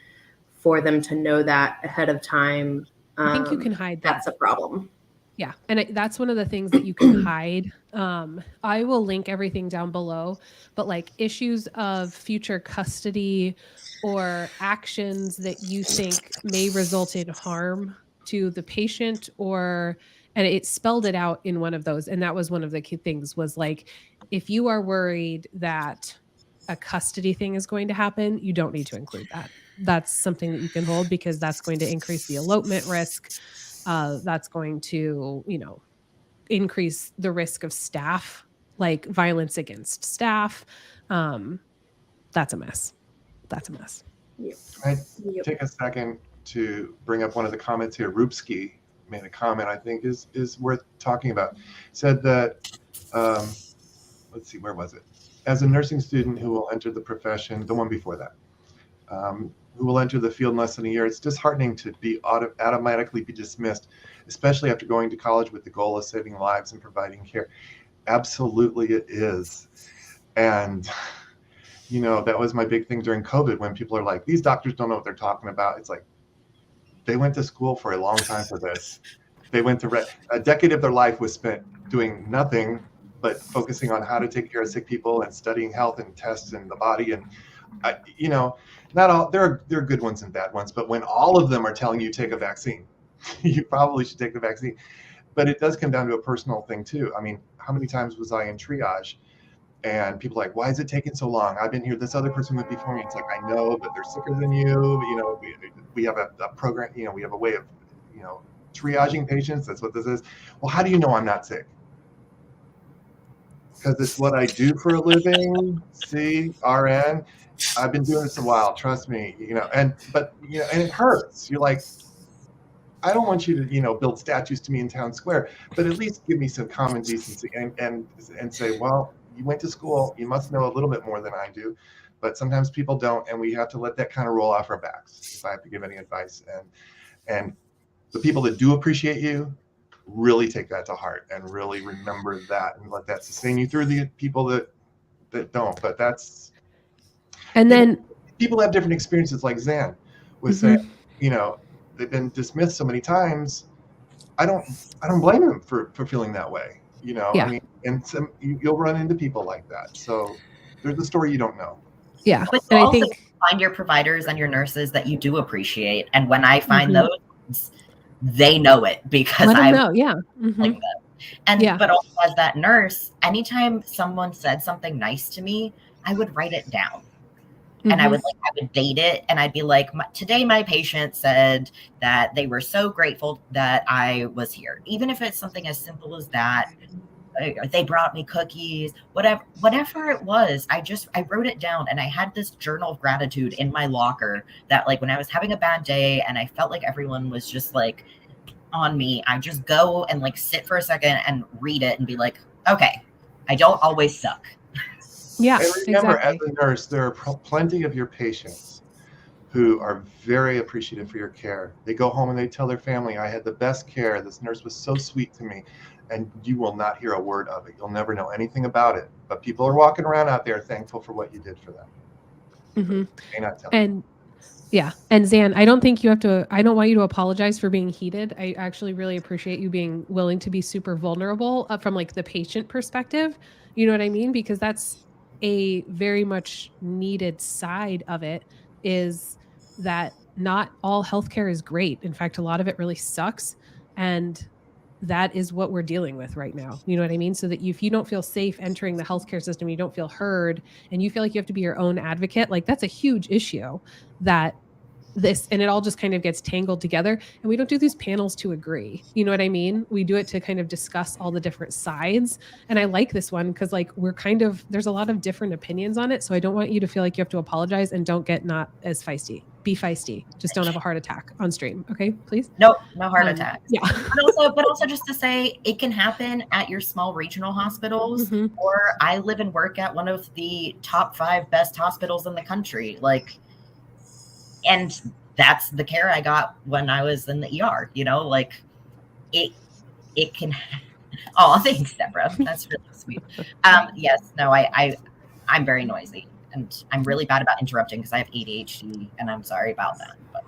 for them to know that ahead of time. I think you can hide that. That's a problem. Yeah. And that's one of the things that you can hide. I will link everything down below, but like issues of future custody or actions that you think may result in harm to the patient, and it spelled it out in one of those. And that was one of the key things, was like, if you are worried that a custody thing is going to happen, you don't need to include that. That's something that you can hold, because that's going to increase the elopement risk. That's going to, increase the risk of staff, like violence against staff. That's a mess. That's a mess. Yep. I take a second to bring up one of the comments here. Rupsky made a comment I think is worth talking about. Said that, let's see, where was it? As a nursing student who will enter the profession, the one before that, who will enter the field in less than a year, it's disheartening to be automatically be dismissed, especially after going to college with the goal of saving lives and providing care. Absolutely it is. And that was my big thing during COVID, when people are like, these doctors don't know what they're talking about. It's like, they went to school for a long time for this. They went to a decade of their life was spent doing nothing but focusing on how to take care of sick people and studying health and tests in the body. And not all, there are good ones and bad ones, but when all of them are telling you take a vaccine, you probably should take the vaccine. But it does come down to a personal thing too. I mean, how many times was I in triage and people are like, why is it taking so long? I've been here, this other person went before me. It's like, I know, but they're sicker than you. We have a program, we have a way of, triaging patients. That's what this is. Well, how do you know I'm not sick? Because it's what I do for a living. See, RN. I've been doing this a while. Trust me. And it hurts. You're like, I don't want you to, build statues to me in town square, but at least give me some common decency and say, well, you went to school. You must know a little bit more than I do. But sometimes people don't, and we have to let that kind of roll off our backs, if I have to give any advice. And the people that do appreciate you really take that to heart and really remember that and let that sustain you through the people that don't. But that's, and then people have different experiences, like Zan was saying, they've been dismissed so many times. I don't blame them for feeling that way. Yeah. I mean, and you'll run into people like that. So there's a story you don't know. Yeah. But and also I think find your providers and your nurses that you do appreciate. And when I find those, they know it, because I know. Yeah. Like them. And but also as that nurse, anytime someone said something nice to me, I would write it down. And I would date it, and I'd be like, today my patient said that they were so grateful that I was here. Even if it's something as simple as that, they brought me cookies, whatever it was, I wrote it down, and I had this journal of gratitude in my locker that, like, when I was having a bad day and I felt like everyone was just like on me, I just go and like sit for a second and read it and be like, okay, I don't always suck. Yeah, and remember, as a nurse, there are plenty of your patients who are very appreciative for your care. They go home and they tell their family, I had the best care. This nurse was so sweet to me. And you will not hear a word of it. You'll never know anything about it. But people are walking around out there thankful for what you did for them. May not tell you. Yeah. And Zan, I don't want you to apologize for being heated. I actually really appreciate you being willing to be super vulnerable from like the patient perspective. You know what I mean? Because that's a very much needed side of it, is that not all healthcare is great. In fact, a lot of it really sucks. And that is what we're dealing with right now. You know what I mean? So that if you don't feel safe entering the healthcare system, you don't feel heard, and you feel like you have to be your own advocate, like that's a huge issue and it all just kind of gets tangled together. And we don't do these panels to agree. You know what I mean? We do it to kind of discuss all the different sides. And I like this one because like there's a lot of different opinions on it. So I don't want you to feel like you have to apologize, and don't get not as feisty. Be feisty. Just don't have a heart attack on stream. Okay, please? Nope, no heart attack. Yeah. But also just to say, it can happen at your small regional hospitals, or I live and work at one of the top 5 best hospitals in the country. Like, and that's the care I got when I was in the ER, like it can. Oh, thanks, Deborah. That's really sweet. Yes, no, I'm very noisy. And I'm really bad about interrupting because I have ADHD, and I'm sorry about that. But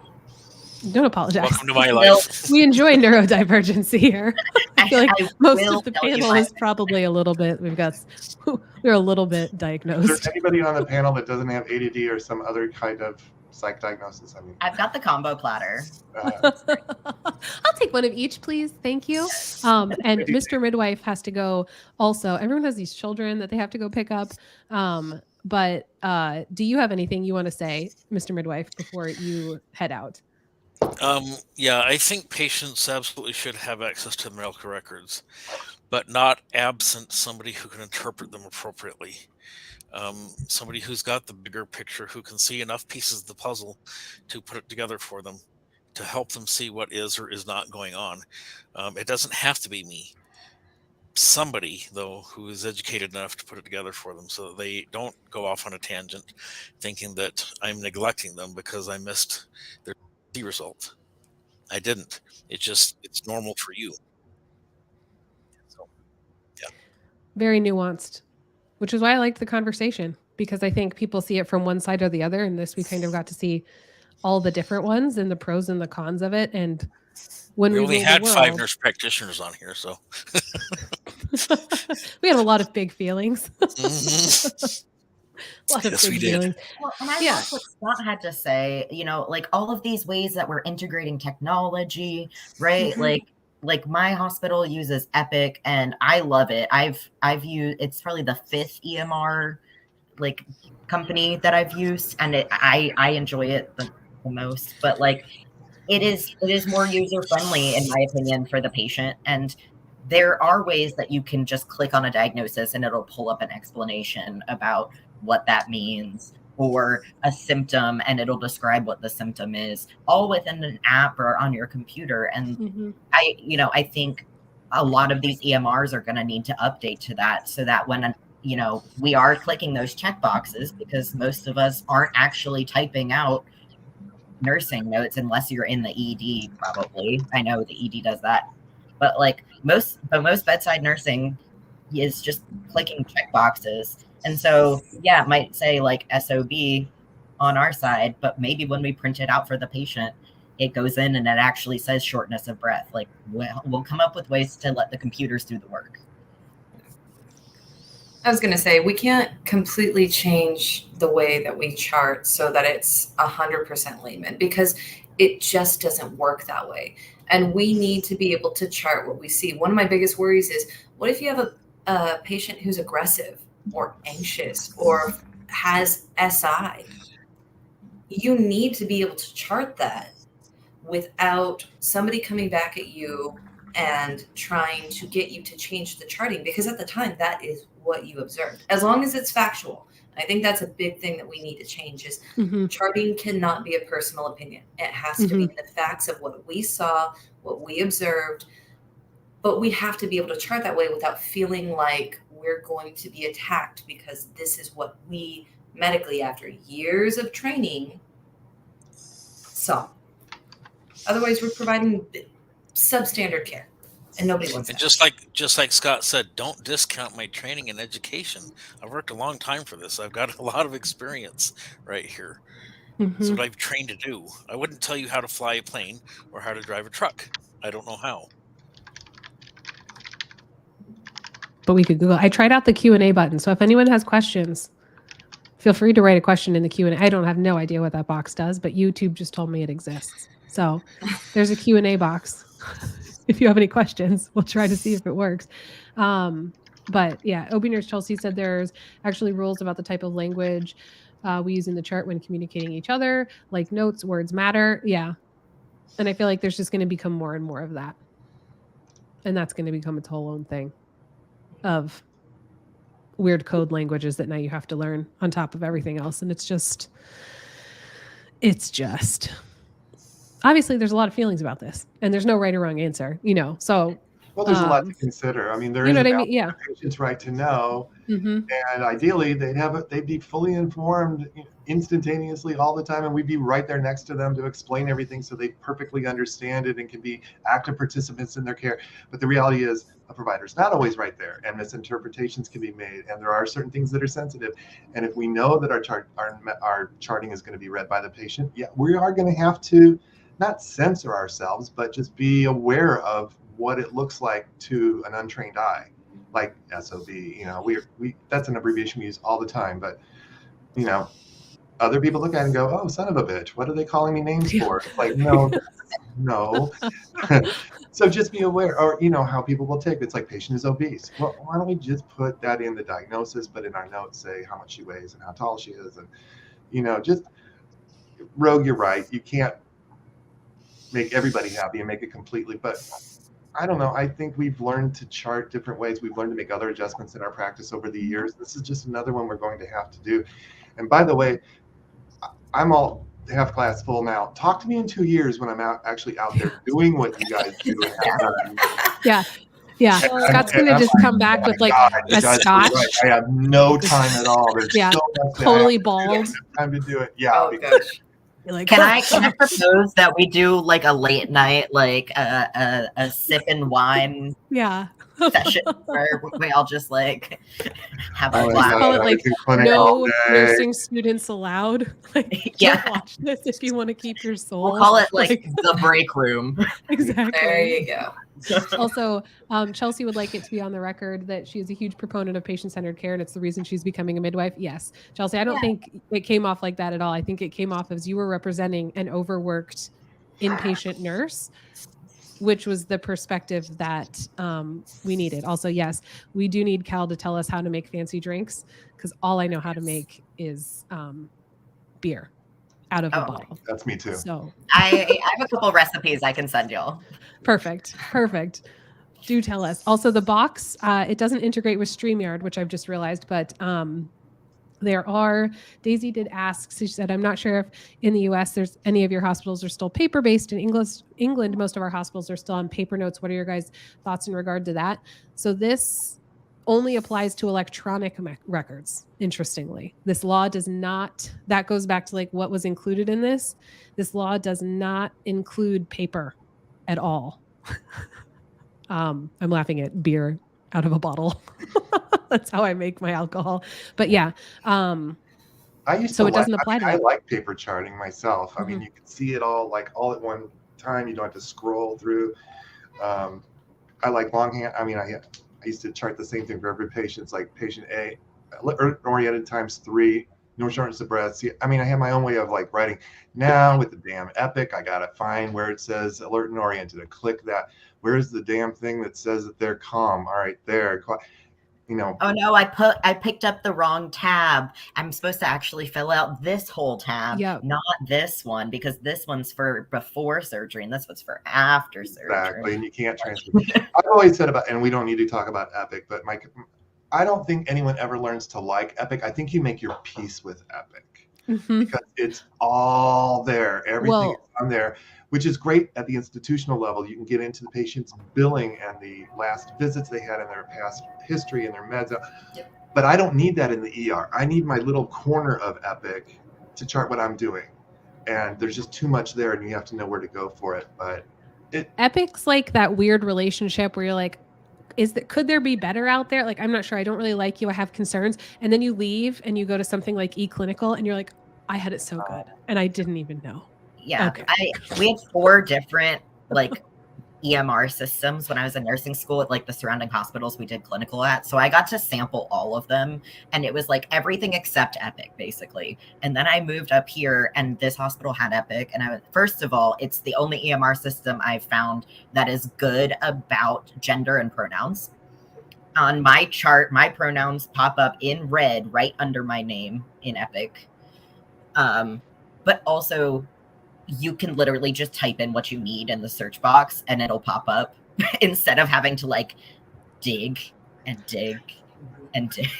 don't apologize. Welcome to my life. We enjoy neurodivergency here. I feel like I most will of the tell you panel my- is probably a little bit, we're a little bit Is diagnosed. there anybody on the panel that doesn't have ADD or some other kind of psych diagnosis? I mean, I've got the combo platter. I'll take one of each, please. Thank you. And Mr. Midwife has to go also. Everyone has these children that they have to go pick up. But do you have anything you want to say, Mr. Midwife, before you head out? Yeah, I think patients absolutely should have access to the medical records, but not absent somebody who can interpret them appropriately. Somebody who's got the bigger picture, who can see enough pieces of the puzzle to put it together for them, to help them see what is or is not going on. It doesn't have to be me. Somebody, though, who is educated enough to put it together for them so that they don't go off on a tangent thinking that I'm neglecting them because I missed their result. I didn't. It's normal for you. So, yeah. Very nuanced, which is why I liked the conversation, because I think people see it from one side or the other. And this, we kind of got to see all the different ones and the pros and the cons of it. And when we only rule had the 5 world, nurse practitioners on here, so we had a lot of big feelings. Mhm. A lot of Yes, big we did. feelings. Well, and I Yeah. love what Scott had to say, like all of these ways that we're integrating technology, right? Mhm. Like my hospital uses Epic and I love it. I've used, it's probably the 5th EMR like company that I've used, and I enjoy it the most. But like it is more user friendly in my opinion for the patient, and there are ways that you can just click on a diagnosis and it'll pull up an explanation about what that means, or a symptom and it'll describe what the symptom is, all within an app or on your computer. And Mhm. I think a lot of these EMRs are going to need to update to that, so that when we are clicking those check boxes, because most of us aren't actually typing out nursing notes unless you're in the ED. Probably, I know the ED does that, but like most bedside nursing is just clicking check boxes. And so yeah, it might say like SOB on our side, but maybe when we print it out for the patient, it goes in and it actually says shortness of breath. Like we'll come up with ways to let the computers do the work. I was going to say, we can't completely change the way that we chart so that it's 100% layman, because it just doesn't work that way. And we need to be able to chart what we see. One of my biggest worries is, what if you have a patient who's aggressive or anxious or has SI? You need to be able to chart that without somebody coming back at you and trying to get you to change the charting, because at the time that is what you observed, as long as it's factual. I think that's a big thing that we need to change is charting cannot be a personal opinion. It has to be the facts of what we saw, what we observed, but we have to be able to chart that way without feeling like we're going to be attacked because this is what we medically, after years of training, saw. Otherwise, we're providing substandard care, and nobody wants And that. just like Scott said, don't discount my training and education. I've worked a long time for this. I've got a lot of experience right here. That's what I've trained to do. I wouldn't tell you how to fly a plane or how to drive a truck. I don't know how. But we could Google. I tried out the Q&A button. So if anyone has questions, feel free to write a question in the Q&A. I don't have no idea what that box does, but YouTube just told me it exists. So there's a Q&A box. If you have any questions, we'll try to see if it works. But yeah, OBNurseChelsey said there's actually rules about the type of language we use in the chart when communicating each other, like notes, words matter. Yeah. And I feel like there's just going to become more and more of that. And that's going to become its whole own thing of weird code languages that now you have to learn on top of everything else. And it's just obviously there's a lot of feelings about this, and there's no right or wrong answer, so Well, there's a lot to consider. I mean, there is a patient's right to know, and ideally they'd be fully informed instantaneously all the time, and we'd be right there next to them to explain everything so they perfectly understand it and can be active participants in their care. But the reality is a provider's not always right there, and misinterpretations can be made, and there are certain things that are sensitive. And if we know that our charting is going to be read by the patient, we are going to have to not censor ourselves, but just be aware of what it looks like to an untrained eye, like SOB. We that's an abbreviation we use all the time, but other people look at it and go, "Oh, son of a bitch, what are they calling me names for?" Like, no. So just be aware, or how people will take it. It's like, patient is obese. Well, why don't we just put that in the diagnosis, but in our notes say how much she weighs and how tall she is, and just Rogue, you're right. You can't make everybody happy and make it completely, but I don't know. I think we've learned to chart different ways. We've learned to make other adjustments in our practice over the years. This is just another one we're going to have to do. And by the way, I'm all half glass full now. Talk to me in 2 years when I'm actually out there doing what you guys do. Yeah. Scott's going to just come back with like a scotch. Right. I have no time at all. There's so much totally bald. Time to do it. Yeah. Like, can I propose that we do like a late night, like a sip and wine session where we all just like have a laugh. Call it like no nursing students allowed. Like, watch this if you want to keep your soul. We'll call it like the break room. Exactly. There you go. Also, Chelsey would like it to be on the record that she is a huge proponent of patient-centered care, and it's the reason she's becoming a midwife. Yes, Chelsey, I don't think it came off like that at all. I think it came off as you were representing an overworked inpatient nurse, which was the perspective that we needed. Also, yes, we do need Cal to tell us how to make fancy drinks, because all I know how to make is beer out of a bottle. That's me too. So I have a couple recipes I can send y'all. Perfect. Do tell us. Also, the box, it doesn't integrate with StreamYard, which I've just realized, but Daisy did ask, she said, I'm not sure if in the US there's any of your hospitals are still paper-based. In England, most of our hospitals are still on paper notes. What are your guys' thoughts in regard to that? So this only applies to electronic records, interestingly. This law does not, that goes back to like what was included in this. This law does not include paper at all. I'm laughing at beer out of a bottle. That's how I make my alcohol. But yeah. It doesn't apply to I like paper charting myself. I mean, you can see it all at one time. You don't have to scroll through. I like longhand. I mean, I used to chart the same thing for every patient. It's like patient A, oriented ×3, no shortness of breath. See, I mean, I have my own way of like writing. Now with the damn Epic, I gotta find where it says alert and oriented. I click that. Where's the damn thing that says that they're calm? All right, there. Oh no, I picked up the wrong tab. I'm supposed to actually fill out this whole tab, not this one, because this one's for before surgery and this one's for after surgery. Exactly, and you can't transfer. I've always said and we don't need to talk about Epic, but I don't think anyone ever learns to like Epic. I think you make your peace with Epic because it's all there. Everything is on there, which is great at the institutional level. You can get into the patient's billing and the last visits they had in their past history and their meds. But I don't need that in the ER. I need my little corner of Epic to chart what I'm doing. And there's just too much there, and you have to know where to go for it. But Epic's like that weird relationship where you're like, could there be better out there? Like, I'm not sure. I don't really like you. I have concerns. And then you leave and you go to something like eClinical and you're like, I had it so good. And I didn't even know. Yeah. Okay. We had 4 different like EMR systems when I was in nursing school at like the surrounding hospitals we did clinical at. So I got to sample all of them, and it was like everything except Epic basically. And then I moved up here and this hospital had Epic. And first of all, it's the only EMR system I've found that is good about gender and pronouns. On my chart, my pronouns pop up in red right under my name in Epic. But also you can literally just type in what you need in the search box and it'll pop up instead of having to like dig and dig and dig.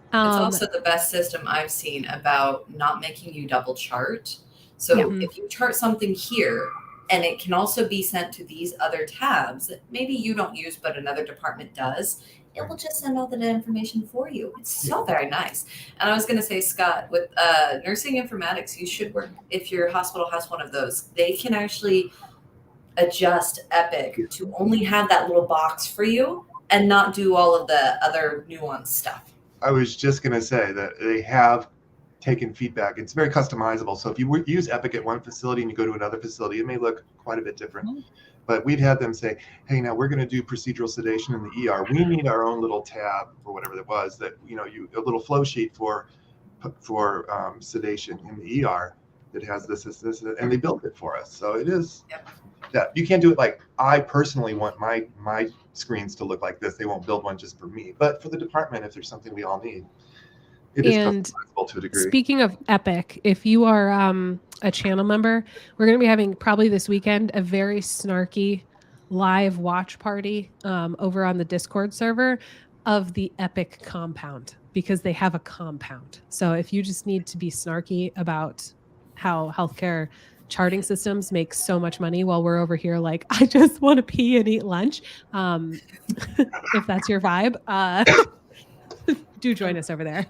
It's also the best system I've seen about not making you double chart. So if you chart something here And it can also be sent to these other tabs that maybe you don't use, but another department does. It will just send all the information for you. It's so very nice. And I was going to say, Scott, with nursing informatics, you should work, if your hospital has one of those, they can actually adjust Epic to only have that little box for you and not do all of the other nuanced stuff. I was just going to say that they have taken feedback. It's very customizable. So if you use Epic at one facility and you go to another facility, it may look quite a bit different. But we've had them say, hey, now we're going to do procedural sedation in the ER. We need our own little tab or whatever it was that, a little flow sheet for sedation in the ER that has this, and they built it for us. So it is that you can't do it like I personally want my screens to look like this. They won't build one just for me, but for the department, if there's something we all need, it is customizable to a degree. Speaking of Epic, if you are a channel member, we're going to be having probably this weekend a very snarky live watch party over on the Discord server of the Epic compound, because they have a compound. So if you just need to be snarky about how healthcare charting systems make so much money while we're over here like, I just want to pee and eat lunch, if that's your vibe, do join us over there.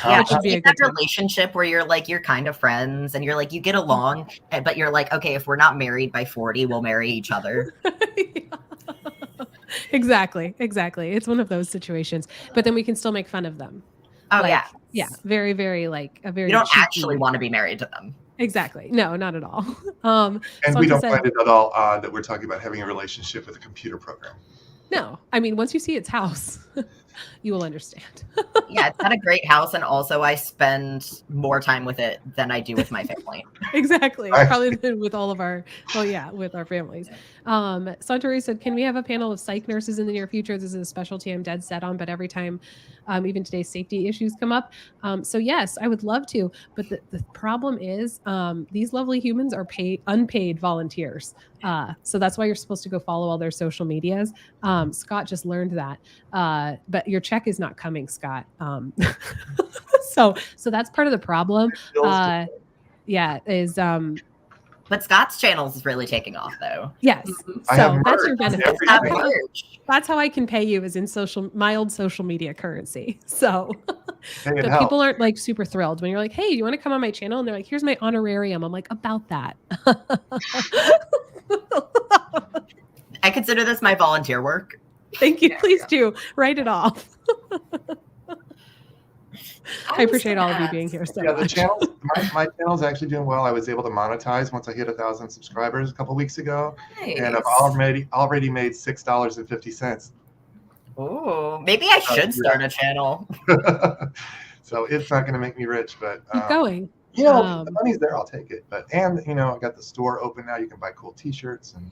Yeah, it's like that relationship where you're kind of friends and you get along, but you're like, okay, if we're not married by 40, we'll marry each other. Exactly. It's one of those situations, but then we can still make fun of them. Oh, yeah. Very, very a very. You don't cheeky... actually want to be married to them. Exactly. No, not at all. And we don't find it at all odd that we're talking about having a relationship with a computer program. No, I mean, once you see its house, you will understand. Yeah, it's got a great house, and also I spend more time with it than I do with my family. Exactly. Probably with all of our, with our families. Santori said, can we have a panel of psych nurses in the near future? This is a specialty I'm dead set on, but every time, even today's safety issues come up. So yes, I would love to, but the problem is these lovely humans are unpaid volunteers. So that's why you're supposed to go follow all their social medias. Scott just learned that, but your check is not coming, Scott. So that's part of the problem. But Scott's channel is really taking off, though. Yes. So that's your benefit. That's how I can pay you, is in mild social media currency. So but people aren't super thrilled when you're like, hey, do you want to come on my channel? And they're like, here's my honorarium. I'm like, about that. I consider this my volunteer work. Thank you. Please do. Write it off. I appreciate all of you being here so much. My channel's actually doing well. I was able to monetize once I hit 1,000 subscribers a couple weeks ago. Nice. And I've already made $6.50. Oh, maybe I should start a channel. So it's not going to make me rich, but keep going. The money's there. I'll take it. But I got the store open now. You can buy cool T-shirts and.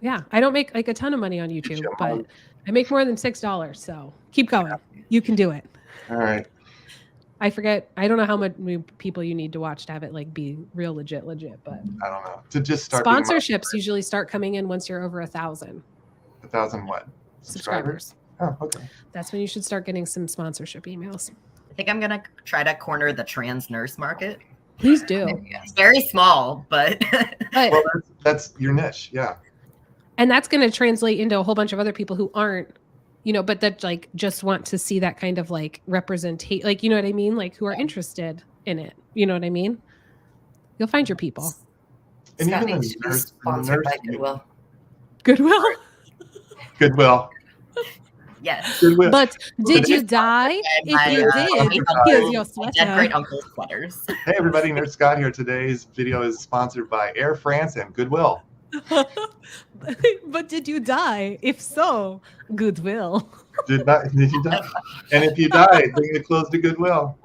Yeah, I don't make a ton of money on YouTube, but I make more than $6. So keep going. You can do it. All right. I forget. I don't know how much people you need to watch to have it be real legit, but I don't know. To just start sponsorships usually start coming in once you're over 1,000. 1,000 what? Subscribers. Oh, okay. That's when you should start getting some sponsorship emails. I think I'm gonna try to corner the trans nurse market. Please do. It's very small, but well, that's your niche, yeah. And that's going to translate into a whole bunch of other people who aren't, but that just want to see that kind of representation, you know what I mean? Who are interested in it. You know what I mean? You'll find your people. And Scott needs to be sponsored by Goodwill. Goodwill. Yes. Goodwill. But did you die? If you did, here's your sweater. Great uncle sweaters. Hey everybody, Nurse Scott here. Today's video is sponsored by Air France and Goodwill. But did you die? If so, Goodwill. Did you die? And if you die, bring the clothes to Goodwill,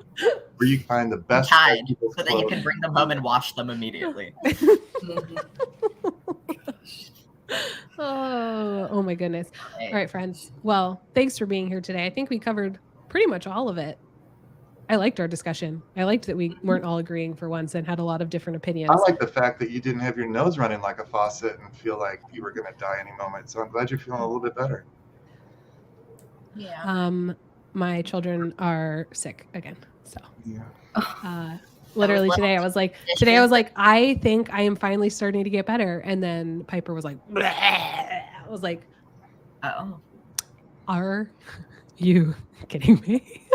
where you find the best so that you can bring them home and wash them immediately. Oh my goodness. All right, friends. Well, thanks for being here today. I think we covered pretty much all of it. I liked our discussion. I liked that we weren't all agreeing for once and had a lot of different opinions. I like the fact that you didn't have your nose running like a faucet and feel like you were going to die any moment. So I'm glad you're feeling a little bit better. Yeah. My children are sick again. So Literally today, I was like, I think I am finally starting to get better. And then Piper was like, bleh. I was like, Oh. Are you kidding me?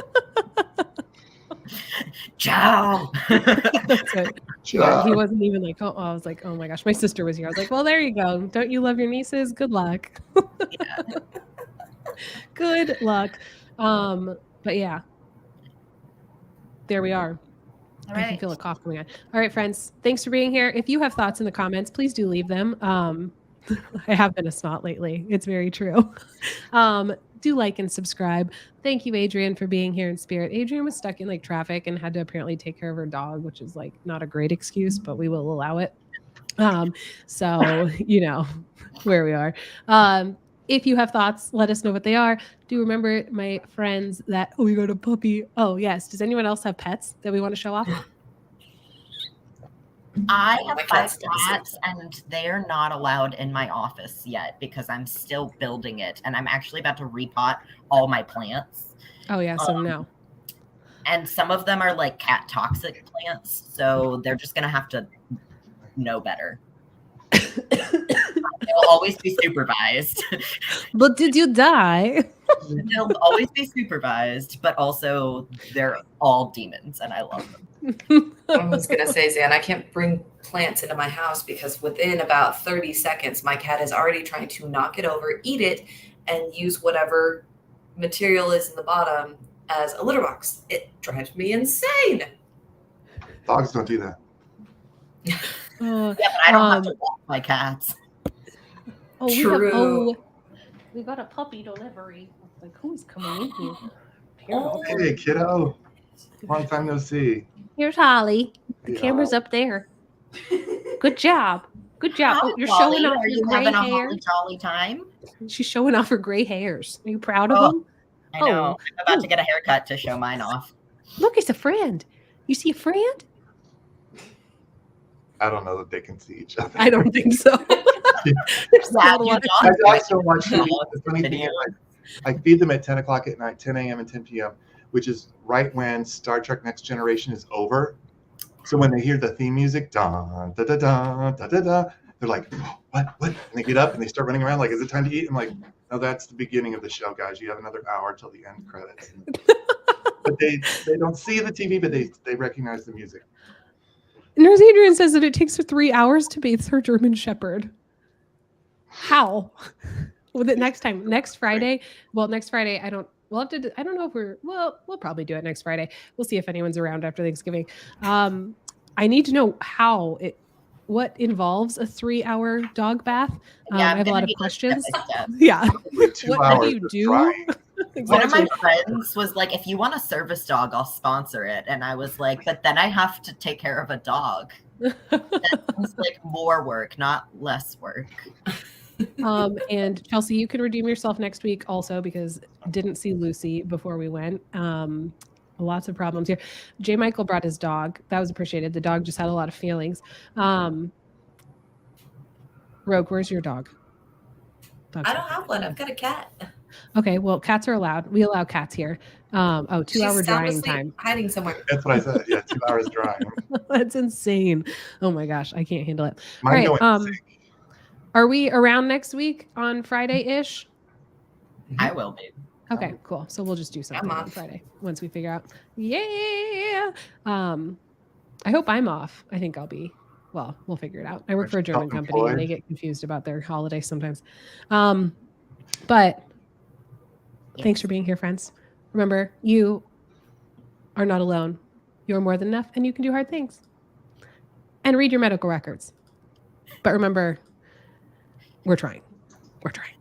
Ciao. That's it. Yeah, he wasn't even like, oh, I was like, oh my gosh, my sister was here. I was like, well, there you go. Don't you love your nieces? Good luck. Yeah. Good luck. But yeah, there we are. All I can right. feel a cough coming on. All right, friends. Thanks for being here. If you have thoughts in the comments, please do leave them. I have been a snot lately. It's very true. Do like and subscribe. Thank you, Adrian, for being here in spirit. Adrian was stuck in like traffic and had to apparently take care of her dog, which is like not a great excuse, but we will allow it. So you know where we are. If you have thoughts, let us know what they are. Do remember, my friends, that we got a puppy. Oh, yes. Does anyone else have pets that we want to show off? I have 5 cats, and they're not allowed in my office yet because I'm still building it, and I'm actually about to repot all my plants. Oh, yeah. So no. And some of them are like cat toxic plants, so they're just going to have to know better. They'll always be supervised. But did you die? They'll always be supervised, but also they're all demons, and I love them. I was going to say, Zan, I can't bring plants into my house because within about 30 seconds, my cat is already trying to knock it over, eat it, and use whatever material is in the bottom as a litter box. It drives me insane. Dogs don't do that. Yeah, but I don't have to walk my cats. Oh, True. We got a puppy delivery. Like, who's coming in here? Hey, kiddo. Long time no see. Here's Holly. The Yeah. camera's up there. Good job. Good job. Hi, Oh, you're Holly. showing off Are your you gray having a hair. holly jolly time? She's showing off her gray hairs. Are you proud of Oh. them? I know. Oh. I'm about to get a haircut to show mine off. Look, it's a friend. You see a friend? I don't know that they can see each other. I don't think so. There's not a lot of My dogs don't watch TV. The funny thing is, I feed them at 10 o'clock at night, 10 a.m. and 10 p.m., which is right when Star Trek Next Generation is over. So when they hear the theme music, da da da da da da da, they're like, oh, what? And they get up and they start running around like, is it time to eat? I'm like, no, that's the beginning of the show, guys. You have another hour till the end credits. But they don't see the TV, but they recognize the music. Nurse Adrian says that it takes her 3 hours to bathe her German Shepherd. How? Well, next Friday. Well, next Friday, I don't know if we'll probably do it next Friday. We'll see if anyone's around after Thanksgiving. I need to know what involves a 3-hour dog bath. Yeah, I have a lot of questions. step by step. Yeah. Like 2 What do hours you of do? drying. One of my friends was like, if you want a service dog, I'll sponsor it. And I was like, but then I have to take care of a dog. It's like more work, not less work. And Chelsea, you can redeem yourself next week also, because didn't see Lucy before we went. Lots of problems here. J. Michael brought his dog. That was appreciated. The dog just had a lot of feelings. Rogue, where's your dog? I don't have one. I've got a cat. Okay, well, cats are allowed. We allow cats here. 2-hour She's sound drying asleep, time. hiding somewhere. That's what I said. Yeah, 2 hours drying. That's insane. Oh my gosh, I can't handle it. Mine All right, going sick. are we around next week on Friday-ish? I will be. Okay, cool. So we'll just do something on Friday once we figure out. Yeah. I hope I'm off. I think I'll be. Well, we'll figure it out. I work for a German company and they get confused about their holidays sometimes. But thanks for being here, friends. Remember, you are not alone. You're more than enough and you can do hard things. And read your medical records. But remember, we're trying. We're trying.